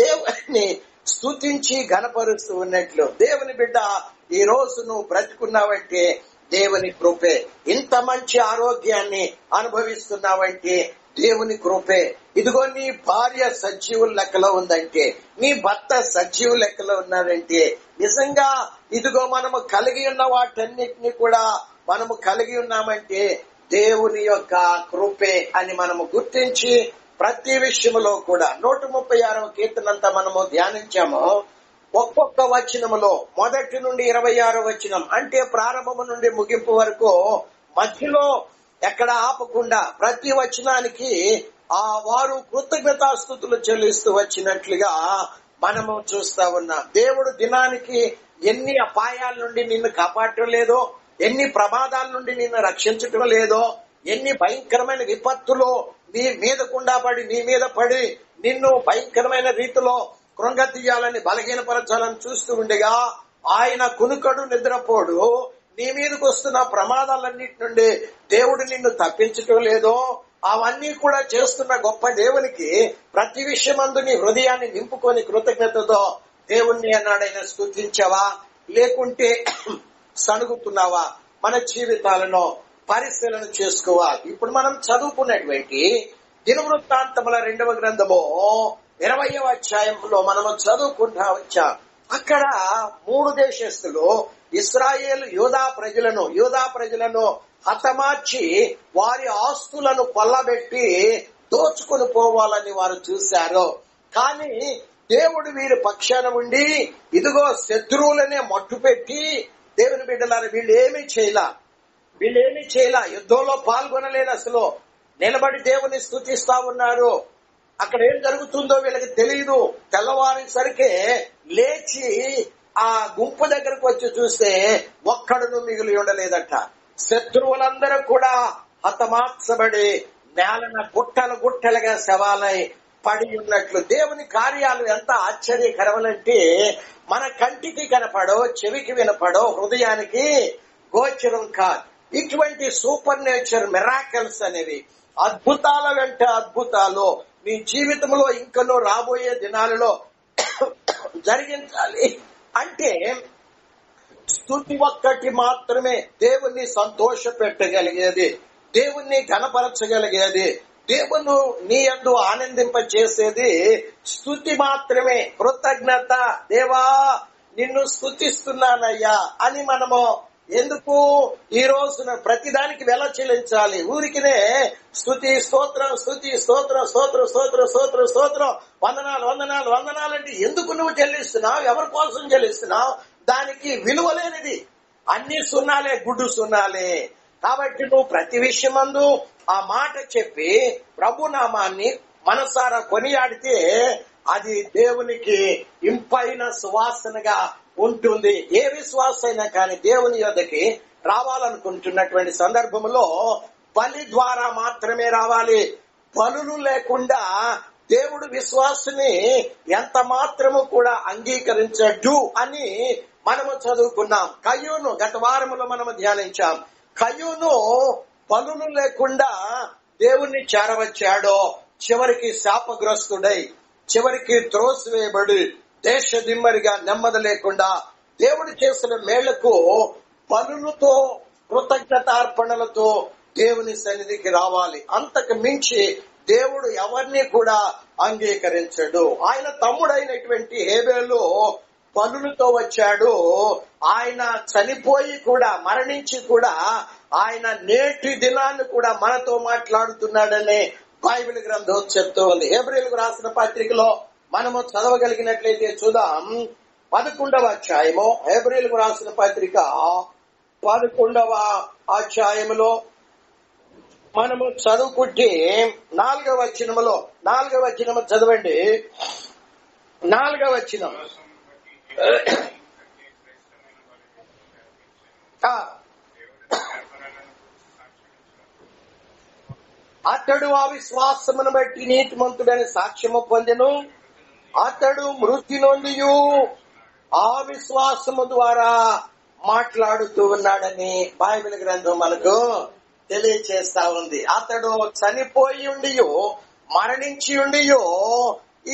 దేవుని స్తుతించి ఘనపరుస్తూ ఉన్నట్లు. దేవుని బిడ్డ, ఈ రోజు నువ్వు బ్రతుకున్నావంటే దేవుని కృపే. ఇంత మంచి ఆరోగ్యాన్ని అనుభవిస్తున్నావంటే దేవుని కృపే. ఇదిగో నీ భార్య సజీవుల లెక్కలో ఉందంటే, నీ భర్త సజీవు లెక్కలో ఉన్నాడంటే నిజంగా ఇదిగో మనము కలిగి ఉన్న వాటన్నిటినీ కూడా మనము కలిగి ఉన్నామంటే దేవుని యొక్క కృపే అని మనము గుర్తించి ప్రతి విషయంలో కూడా 136వ కీర్తనంతా మనము ధ్యానించాము. ఒక్కొక్క వచనములో 1 నుండి 26వ వచనం అంటే ప్రారంభము నుండి ముగింపు వరకు మధ్యలో ఎక్కడ ఆపకుండా ప్రతి వచనానికి వారు కృతజ్ఞతాస్తుతులు చెల్లిస్తూ వచ్చినట్లుగా మనము చూస్తా ఉన్నాం. దేవుడు దినానికి ఎన్ని అపాయాల నుండి నిన్ను కాపాడటం లేదో, ఎన్ని ప్రమాదాల నుండి నిన్ను రక్షించటం లేదో, ఎన్ని భయంకరమైన విపత్తులు నీ మీద గుండా పడి నీ మీద పడి నిన్ను భయంకరమైన రీతిలో కృంగతీయాలని బలహీనపరచాలని చూస్తూ ఉండగా ఆయన కునుకడు నిద్రపోడు. నీ మీదకి వస్తున్న ప్రమాదాలన్నిటి నుండి దేవుడు నిన్ను తప్పించటం లేదో, అవన్నీ కూడా చేస్తున్న గొప్ప దేవునికి ప్రతి విషయమందు నీ హృదయాన్ని నింపుకొని కృతజ్ఞతతో దేవుణ్ణి అన్నాడైనా స్తుతించావా, లేకుంటే సణుగుతున్నావా? మన జీవితాలను పరిశీలన చేసుకోవాలి. ఇప్పుడు మనం చదువుకున్నటువంటి దినవృత్తాంతముల 2వ గ్రంథము 20వ అధ్యాయంలో మనము చదువుకుంటా వచ్చాం. అక్కడ 3 దేశస్తులు ఇశ్రాయేలు యూదా ప్రజలను హతమార్చి వారి ఆస్తులను కొల్లబెట్టి దోచుకొని పోవాలని వారు చూశారు. కానీ దేవుడు వీరి పక్షాన ఉండి ఇదిగో శత్రువులనే మట్టు పెట్టి దేవుని బిడ్డలారా వీళ్ళేమీ చేయలా, యుద్ధంలో పాల్గొనలేదు. అసలు నిలబడి దేవుని స్తుతిస్తా ఉన్నారు. అక్కడ ఏం జరుగుతుందో వీళ్ళకి తెలియదు. తెల్లవారేసరికే లేచి ఆ గుంపు దగ్గరకు వచ్చి చూస్తే ఒక్కడును మిగిలి ఉండలేదట. శత్రువులందరూ కూడా హతమార్చబడి నేలన గుట్టలుగా శవాలై పడి ఉన్నట్లు. దేవుని కార్యాలు ఎంత ఆశ్చర్యకరములంటే మన కంటికి కనపడో, చెవికి వినపడో, హృదయానికి గోచరం కాదు. ఇటువంటి సూపర్ నేచర్ మిరాకిల్స్ అనేవి, అద్భుతాల వెంట అద్భుతాలు మీ జీవితంలో ఇంకనూ రాబోయే దినాలలో జరిగించాలి అంటే స్తుతి ఒక్కటి మాత్రమే దేవుణ్ణి సంతోష పెట్టగలిగేది, దేవుణ్ణి ఘనపరచగలిగేది, దేవుడు నీ యందు ఆనందింప చేసేది స్తుతి మాత్రమే. కృతజ్ఞత, దేవా నిన్ను స్తుతిస్తున్నానయ్యా అని మనము ఎందుకు ఈ రోజున ప్రతిదానికి వెల చెల్లించాలి? ఊరికినే స్తుతి స్తోత్రం, స్తుతి స్తోత్రం, స్తోత్రం స్తోత్రం స్తోత్రం స్తోత్రం, వందనాలు వందనాలు వందనాలు అంటే ఎందుకు నువ్వు చెల్లిస్తున్నావు? ఎవరి కోసం చెల్లిస్తున్నావు? దానికి విలువ లేనిది. అన్ని సున్నాలే, గుడ్డు సున్నాలే. కాబట్టి నువ్వు ప్రతి విషయమందు ఆ మాట చెప్పి ప్రభునామాన్ని మనసారా కొనియాడితే అది దేవునికి ఇంపైన సువాసనగా ఉంటుంది. ఏ విశ్వాసం అయినా కానీ దేవుని యొద్దకి రావాలనుకుంటున్నటువంటి సందర్భంలో బలి ద్వారా మాత్రమే రావాలి. బలులు లేకుండా దేవుడు విశ్వాసుని ఎంత మాత్రము కూడా అంగీకరించడు అని మనము చదువుకున్నాం. కయ్యూను గత వారములో మనము ధ్యానించాం. కయ్యూను బలులు లేకుండా దేవుణ్ణి చేరవచ్చాడో చివరికి శాపగ్రస్తుడై, చివరికి త్రోసివేయబడి దేశ దిమ్మరిగా నెమ్మది లేకుండా దేవుడు చేసిన మేళ్లకు బలులతో కృతజ్ఞతార్పణలతో దేవుని సన్నిధికి రావాలి. అంతకు మించి దేవుడు ఎవరిని కూడా అంగీకరించడు. ఆయన తమ్ముడైనటువంటి హేబేలు బలులతో వచ్చాడు. ఆయన చనిపోయి కూడా, మరణించి కూడా ఆయన నేటి దినాన్ని కూడా మనతో మాట్లాడుతున్నాడని బైబిల్ గ్రంథం చెప్తూ ఉంది. హెబ్రీయులకు రాసిన పత్రికలో మనము చదవగలిగినట్లయితే చూద్దాం. 11వ అధ్యాయము, హెబ్రీయులకు రాసిన పత్రిక 11వ అధ్యాయములో మనము చదువుకుంటే 4వ వచనములో, 4వ వచనము చదవండి. 4వ వచనం, అతడు ఆ విశ్వాసమును బట్టి నీతిమంతుడని సాక్ష్యము పొందెను. అతడు మృతి నొందియు ఆ విశ్వాసము ద్వారా మాట్లాడుతూ ఉన్నాడని బైబిల్ గ్రంథం మనకు తెలియచేస్తా ఉంది. అతడు చనిపోయి ఉండియో, మరణించి ఉండియో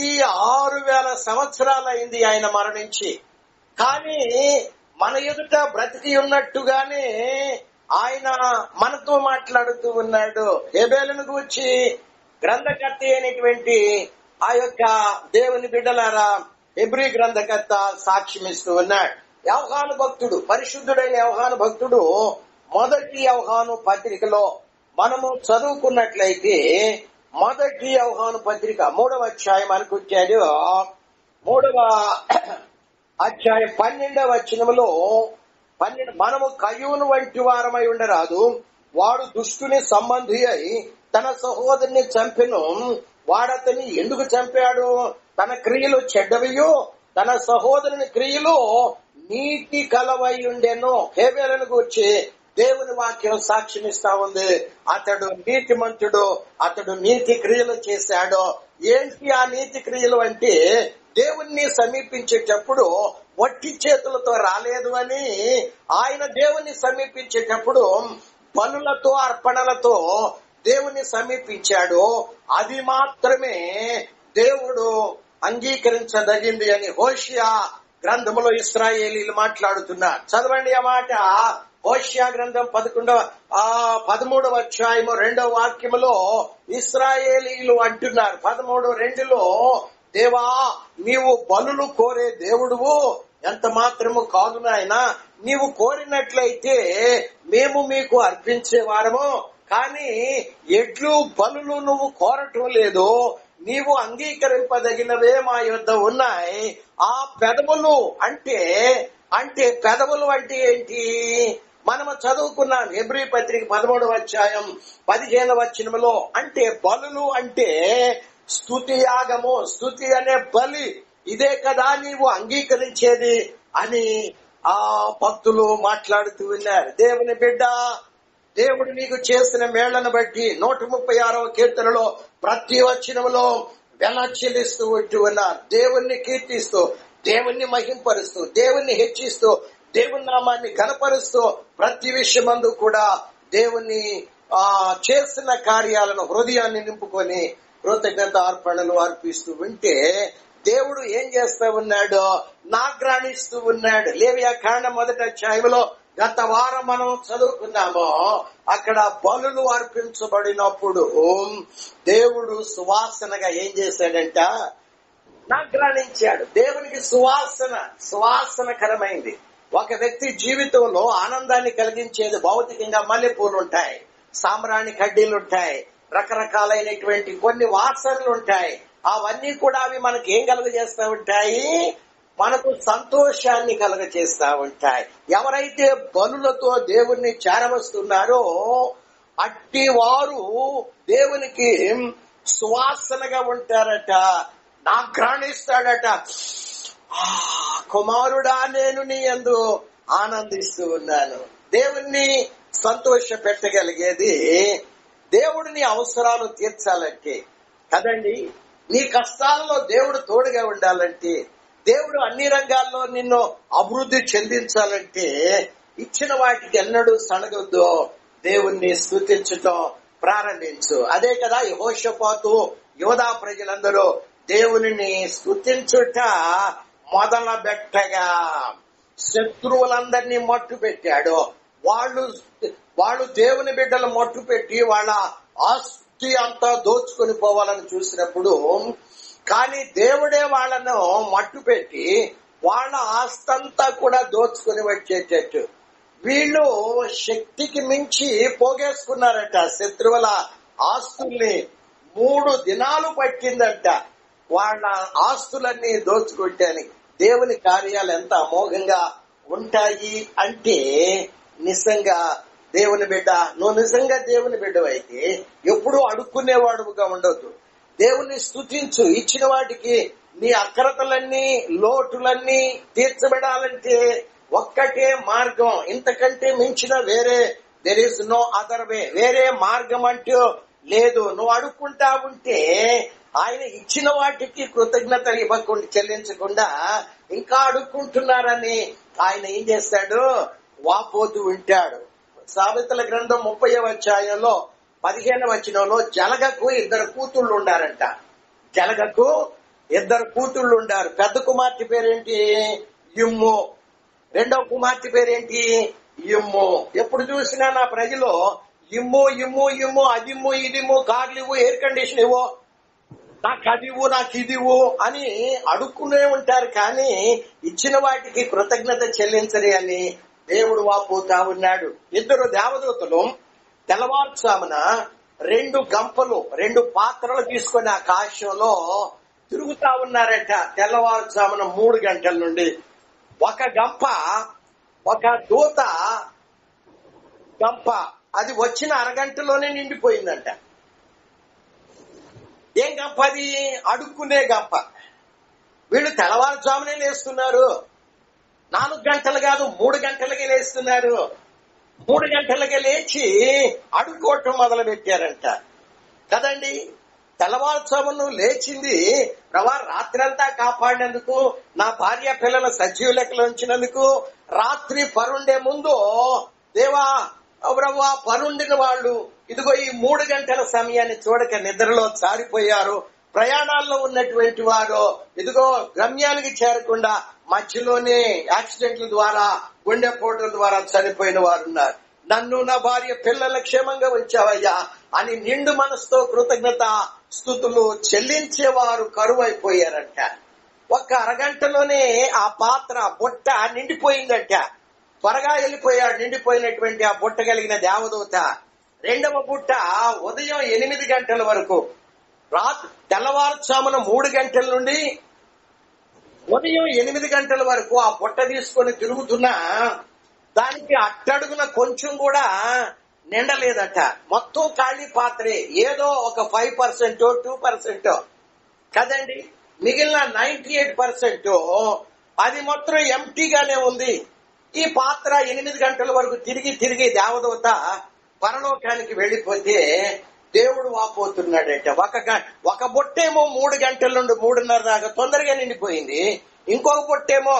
ఈ 6000 సంవత్సరాలైంది ఆయన మరణించి. కానీ మన ఎదుట బ్రతికి ఉన్నట్టుగానే ఆయన మనతో మాట్లాడుతూ ఉన్నాడు. హేబేలును గూర్చి గ్రంథకర్త అయినటువంటి ఆ యొక్క దేవుని బిడ్డలారా, హెబ్రీ గ్రంథకర్త సాక్ష్యమిస్తూ ఉన్నాడు. యోహాను భక్తుడు, పరిశుద్ధుడైన యోహాను భక్తుడు మొదటి యోహాను పత్రికలో మనము చదువుకున్నట్లయితే, మొదటి యోహాను పత్రిక 3వ అధ్యాయం అనుకుంటాడు. 3వ అధ్యాయం 12వ వచనములో, మనము కయ్యూను వంటి వారమై ఉండరాదు. వాడు దుష్టుని సంబంధి అయి తన సహోదరుని చంపెను. వాడతని ఎందుకు చంపాడు? తన క్రియలు చెడ్డవియో, తన సహోదరుని క్రియలు నీతి కలవై ఉండెను. హేబేలును గూర్చి దేవుని వాక్యం సాక్ష్యమిస్తా ఉంది. అతడు నీతిమంతుడు, అతడు నీతి క్రియలు చేశాడు. ఏంటి ఆ నీతి క్రియలు అంటే, దేవుణ్ణి సమీపించేటప్పుడు వట్టి చేతులతో రాలేదు అని, ఆయన దేవుణ్ణి సమీపించేటప్పుడు పనులతో అర్పణలతో దేవుణ్ణి సమీపించాడు. అది మాత్రమే దేవుడు అంగీకరించదగింది అని హోషియా గ్రంథములో ఇశ్రాయేలీలు మాట్లాడుతున్నారు. చదవండి ఆ మాట. హోషియా గ్రంథం 13వ అధ్యాయము 2వ వాక్యములో ఇశ్రాయేలీలు అంటున్నారు. 13:2లో, దేవా నీవు బలులు కోరే దేవుడువు ఎంత మాత్రము కాదు నాయన. నీవు కోరినట్లయితే మేము మీకు అర్పించేవారము, కానీ ఎడ్లు బలులు నువ్వు కోరటం లేదు. నీవు అంగీకరింపదగినవే మా యొద్ద ఉన్నాయి. ఆ పెదవులు అంటే పెదవులు అంటే ఏంటి? మనము చదువుకున్నాం హెబ్రీ పత్రిక 13వ అధ్యాయం 15వ వచనములో. అంటే బలులు అంటే స్తుతి యాగము, స్తుతి అనే బలి, ఇదే కదా నీవు అంగీకరించేది అని ఆ భక్తులు మాట్లాడుతూ ఉన్నారు. దేవుని బిడ్డ, దేవుడు నీకు చేసిన మేళ్లను బట్టి 136వ కీర్తనలో ప్రతి వచనములో వెల చెల్లిస్తూ ఉంటూ ఉన్నారు. దేవుణ్ణి కీర్తిస్తూ, దేవుణ్ణి మహింపరుస్తూ, దేవుణ్ణి హెచ్చిస్తూ, దేవుని నామాన్ని ఘనపరుస్తూ ప్రతి విషయమందు కూడా దేవుని చేసిన కార్యాలను హృదయాన్ని నింపుకొని కృతజ్ఞత అర్పణలు అర్పిస్తూ ఉంటే దేవుడు ఏం చేస్తా ఉన్నాడో నాగ్రాణిస్తూ ఉన్నాడు. లేవియా కాండం 1వ అధ్యాయంలో గత వారం మనం చదువుకున్నాము. అక్కడ బలులు అర్పించబడినప్పుడు దేవుడు సువాసనగా ఏం చేశాడంట, నాగ్రాణించాడు. దేవునికి సువాసనకరమైంది. ఒక వ్యక్తి జీవితంలో ఆనందాన్ని కలిగించేది భౌతికంగా మల్లెపూలు ఉంటాయి, సాంబ్రాణి కడ్డీలు ఉంటాయి, రకరకాలైనటువంటి కొన్ని వాసనలు ఉంటాయి. అవన్నీ కూడా అవి మనకి ఏం కలుగజేస్తా ఉంటాయి, మనకు సంతోషాన్ని కలుగజేస్తా ఉంటాయి. ఎవరైతే బలులతో దేవుణ్ణి చేరవస్తున్నారో అట్టి వారు దేవునికి సువాసనగా ఉంటారట, నాగ్రాణిస్తాడట. కుమారుడా, నేను నీ యందు ఆనందిస్తూ ఉన్నాను. దేవుణ్ణి సంతోష పెట్టగలిగేది దేవుడు నీ అవసరాలు తీర్చాలంటే కదండి. నీ కష్టాలలో దేవుడు తోడుగా ఉండాలంటే, దేవుడు అన్ని రంగాల్లో నిన్ను అభివృద్ధి చెందించాలంటే ఇచ్చిన వాటికి ఎన్నడూ సణగొద్దు, దేవుణ్ణి స్తుతించటం ప్రారంభించు. అదే కదా యెహోషాపాతు యోధా ప్రజలందరూ దేవుని స్తుతించుట మొదలు పెట్టగా శత్రువులందరినీ మట్టు పెట్టాడు. వాళ్ళు దేవుని బిడ్డలు మట్టు పెట్టి వాళ్ళ ఆస్తి అంతా దోచుకొని పోవాలని చూసినప్పుడు, కానీ దేవుడే వాళ్ళను మట్టు పెట్టి వాళ్ళ ఆస్తి అంతా కూడా దోచుకొని వచ్చేటట్టు వీళ్ళు శక్తికి మించి పోగేసుకున్నారట. శత్రువుల ఆస్తుల్ని 3 దినాలు పట్టిందంట వాళ్ళ ఆస్తులన్నీ దోచుకుంటానికి. దేవుని కార్యాలు ఎంత అమోఘంగా ఉంటాయి అంటే, నిజంగా దేవుని బిడ్డ, నువ్వు నిజంగా దేవుని బిడ్డవైతే ఎప్పుడూ అడుక్కునేవాడుగా ఉండొద్దు. దేవుని స్తుతించు. ఇచ్చిన వాటికి నీ అక్రతలన్నీ లోటులన్నీ తీర్చబడాలంటే ఒక్కటే మార్గం, ఇంతకంటే మించిన వేరే there is no other way, వేరే మార్గం అంటూ లేదు. నువ్వు అడుక్కుంటా ఉంటే ఆయన ఇచ్చిన వాటికి కృతజ్ఞతలు ఇవ్వకుండా చెల్లించకుండా ఇంకా అడుక్కుంటున్నారని ఆయన ఏం చేస్తాడు, వాపోతూ ఉంటాడు. సామెతల గ్రంథం 30వ అధ్యాయంలో 15వ వచనంలో జలగకు 2 కూతుళ్ళు ఉండారంట. జలగకు 2 కూతుళ్ళు ఉండారు. పెద్ద కుమార్తె పేరేంటి, ఇమ్ము. రెండవ కుమార్తె పేరేంటి, ఇమ్ము. ఎప్పుడు చూసినా నా ప్రజలు ఇమ్ము ఇమ్ము ఇమ్ము, అదిమ్ము ఇదిమ్ము, కార్లు ఇవ్వు, ఎయిర్ కండిషన్ ఇవ్వు, నాకు అదివ్వు, నాకు ఇదివ్వు అని అడుక్కునే ఉంటారు. కానీ ఇచ్చిన వాటికి కృతజ్ఞత చెల్లించని అని దేవుడు వాపోతా ఉన్నాడు. 2 దేవదూతలు తెల్లవారుజామున 2 గంపలు 2 పాత్రలు తీసుకొని ఆకాశంలో తిరుగుతా ఉన్నారట. తెల్లవారుజామున 3 గంటల నుండి ఒక గంప, ఒక దూత గంప అది వచ్చిన అరగంటలోనే నిండిపోయిందంట. ఏం గంప అది? అడుక్కునే గంప. వీళ్ళు తెల్లవారుజామునే లేస్తున్నారు. 4 గంటలు కాదు, 3 గంటలకే లేస్తున్నారు. 3 గంటలకే లేచి అడుక్కోవటం మొదలు పెట్టారంట కదండి. తెల్లవారుజామును లేచింది ప్రభా, రాత్రంతా కాపాడినందుకు, నా భార్య పిల్లల సజీవ లెక్కలు ఉంచినందుకు, రాత్రి పరుండే ముందు దేవా ప్రభా పరుండిన వాళ్ళు ఇదిగో ఈ 3 గంటల సమయాన్ని చూడక నిద్రలో జారిపోయారు. ప్రయాణాల్లో ఉన్నటువంటి వారు ఇదిగో గమ్యానికి చేరకుండా మధ్యలోనే యాక్సిడెంట్ల ద్వారా, గుండెపోటుల ద్వారా చనిపోయిన వారు ఉన్నారు. నన్ను, నా భార్య పిల్లల క్షేమంగా ఉంచావయ్యా అని నిండు మనసుతో కృతజ్ఞత స్తుతులు చెల్లించేవారు కరువైపోయారంట. ఒక్క అరగంటలోనే ఆ పాత్ర బుట్ట నిండిపోయిందంట. త్వరగా వెళ్ళిపోయాడు నిండిపోయినటువంటి ఆ బుట్ట కలిగిన దేవదూత. రెండవ బుట్ట ఉదయం 8 గంటల వరకు, తెల్లవారుజామున 3 గంటల నుండి ఉదయం 8 గంటల వరకు ఆ బుట్ట తీసుకొని తిరుగుతున్నా దానికి అట్టడుగున కొంచెం కూడా నిండలేదట. మొత్తం ఖాళీ పాత్రే. ఏదో ఒక 5% 2% కదండి. మిగిలిన 98% అది మొత్తం ఎంటీగానే ఉంది. ఈ పాత్ర 8 గంటల వరకు తిరిగి దేవదూత పరలోకానికి వెళ్లిపోతే దేవుడు వాపోతున్నాడట. ఒక బొట్టేమో 3 గంటల నుండి 3:30 దాకా తొందరగా నిండిపోయింది. ఇంకొక బొట్టేమో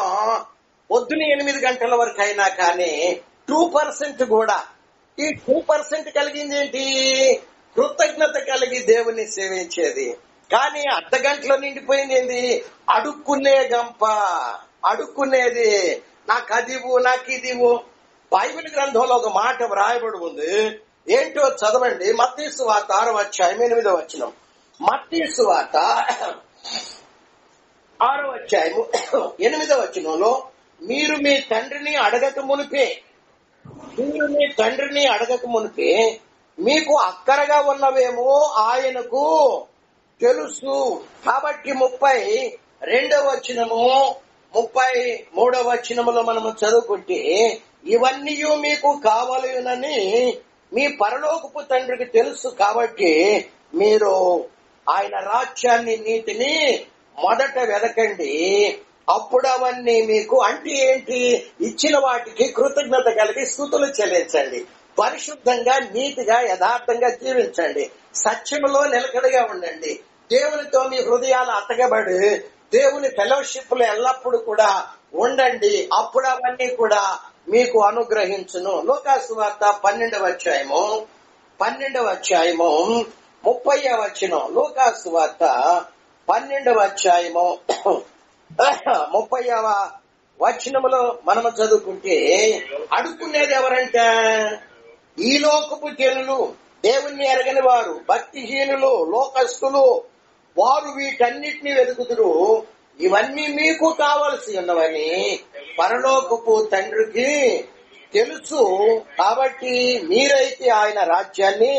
పొద్దున 8 గంటల వరకు అయినా కానీ 2% కూడా, ఈ 2% కలిగింది ఏంటి? కృతజ్ఞత కలిగి దేవుని సేవించేది. కానీ అర్ధగంటలో నిండిపోయింది ఏంది? అడుక్కునే గంప, అడుక్కునేది. నాకు అదివు, నాకు ఇదివు. బైబిల్ గ్రంథంలో ఒక మాట వ్రాయబడి ఉంది, ఏంటో చదవండి. మత్తయి సువార్త 6వ అధ్యాయం 8వ వచనం. మత్తయి సువార్త 6వ అధ్యాయము 8వ వచనంలో, మీరు మీ తండ్రిని అడగక మునిపే మీకు అక్కరగా ఉన్నవేమో ఆయనకు తెలుసు. కాబట్టి 32వ వచనము 33వ వచనములో మనము చదువుకుంటే, ఇవన్నీ మీకు కావాలనని మీ పరలోకపు తండ్రికి తెలుసు, కాబట్టి మీరు ఆయన రాజ్యాన్ని, నీతిని మొదట వెదకండి, అప్పుడు అవన్నీ మీకు. అంటే ఏంటి? ఇచ్చిన వాటికి కృతజ్ఞత కలిగి స్తుతులు చెల్లించండి, పరిశుద్ధంగా, నీతిగా, యథార్థంగా జీవించండి, సత్యములో నిలకడగా ఉండండి, దేవునితో మీ హృదయాలు అతకబడి దేవుని ఫెలోషిప్ లో ఎల్లప్పుడూ కూడా ఉండండి, అప్పుడు అవన్నీ కూడా మీకు అనుగ్రహించును. లూకాసు వార్త 12వ అధ్యాయము 30వ వచనం. లూకాసు వార్త 12వ అధ్యాయము 30వ వచనములో మనము చదువుకుంటే, అడుక్కునేది ఎవరంట? ఈ లోకపు జనులు, దేవుణ్ణి ఎరగని వారు, భక్తిహీనులు, లోకస్తులు, వారు వీటన్నిటిని వెతుకుదురు. ఇవన్నీ మీకు కావలసి ఉన్నవని పరలోకపు తండ్రికి తెలుసు, కాబట్టి మీరైతే ఆయన రాజ్యాన్ని,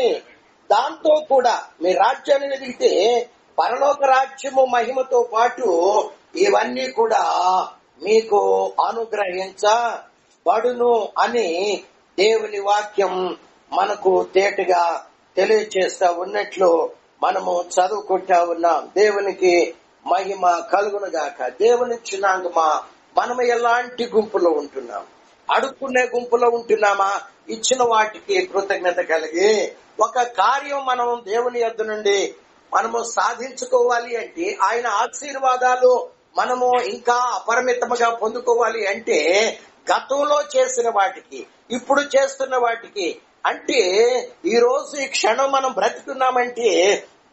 దాంతో కూడా మీ రాజ్యాన్ని వెతికితే పరలోక రాజ్యము మహిమతో పాటు ఇవన్నీ కూడా మీకు అనుగ్రహించబడును అని దేవుని వాక్యం మనకు తేటగా తెలియచేస్తా ఉన్నట్లు మనము చదువుకుంటా ఉన్నాం. దేవునికి మహిమ కలుగును గాక. దేవుని చిన్నాంగమా, మనము ఎలాంటి గుంపులో ఉంటున్నాం? అడుక్కునే గుంపులో ఉంటున్నామా? ఇచ్చిన వాటికి కృతజ్ఞత కలిగి ఒక కార్యం మనం దేవుని యొద్ద నుండి మనము సాధించుకోవాలి అంటే, ఆయన ఆశీర్వాదాలు మనము ఇంకా అపరిమితముగా పొందుకోవాలి అంటే, గతంలో చేసిన వాటికి, ఇప్పుడు చేస్తున్న వాటికి, అంటే ఈ రోజు ఈ క్షణం మనం బ్రతుకున్నామంటే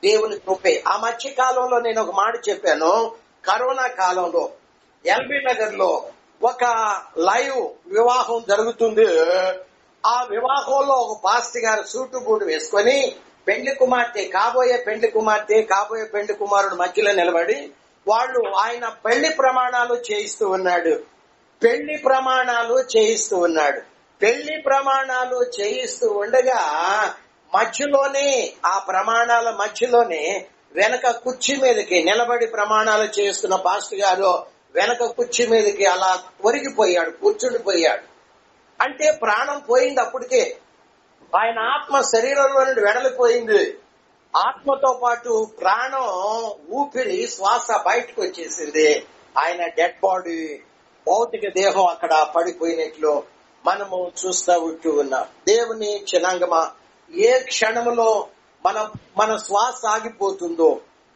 దేవుని కృపే. ఆ మధ్య కాలంలో నేను ఒక మాట చెప్పాను. కరోనా కాలంలో ఎల్బీ నగర్ లో ఒక లైవ్ వివాహం జరుగుతుంది. ఆ వివాహంలో ఒక పాస్టర్ గారు సూటు బూటు వేసుకొని పెండ్లి కుమార్తె, కాబోయే పెండ్లి కుమార్తె, కాబోయే పెండ్లి కుమారుడు మధ్యలో నిలబడి వాళ్ళు ఆయన పెళ్లి ప్రమాణాలు చేయిస్తూ ఉన్నాడు. పెళ్లి ప్రమాణాలు చేయిస్తూ ఉండగా మధ్యలోనే, ఆ ప్రమాణాల మధ్యలోనే వెనక కుర్చీ మీదకి నిలబడి ప్రమాణాలు చేస్తున్న పాస్టర్ గారు వెనక కుర్చీ మీదకి అలా ఒరిగిపోయాడు, కూర్చుండిపోయాడు. అంటే ప్రాణం పోయింది అప్పటికే. ఆయన ఆత్మ శరీరంలో నుండి వెడలిపోయింది. ఆత్మతో పాటు ప్రాణం, ఊపిరి, శ్వాస బయటకు వచ్చేసింది. ఆయన డెడ్ బాడీ, భౌతిక దేహం అక్కడ పడిపోయినట్లు మనము చూస్తూ ఉంటూ ఉన్నాం. దేవుని జనాంగమా, ఏ క్షణములో మన శ్వాస ఆగిపోతుందో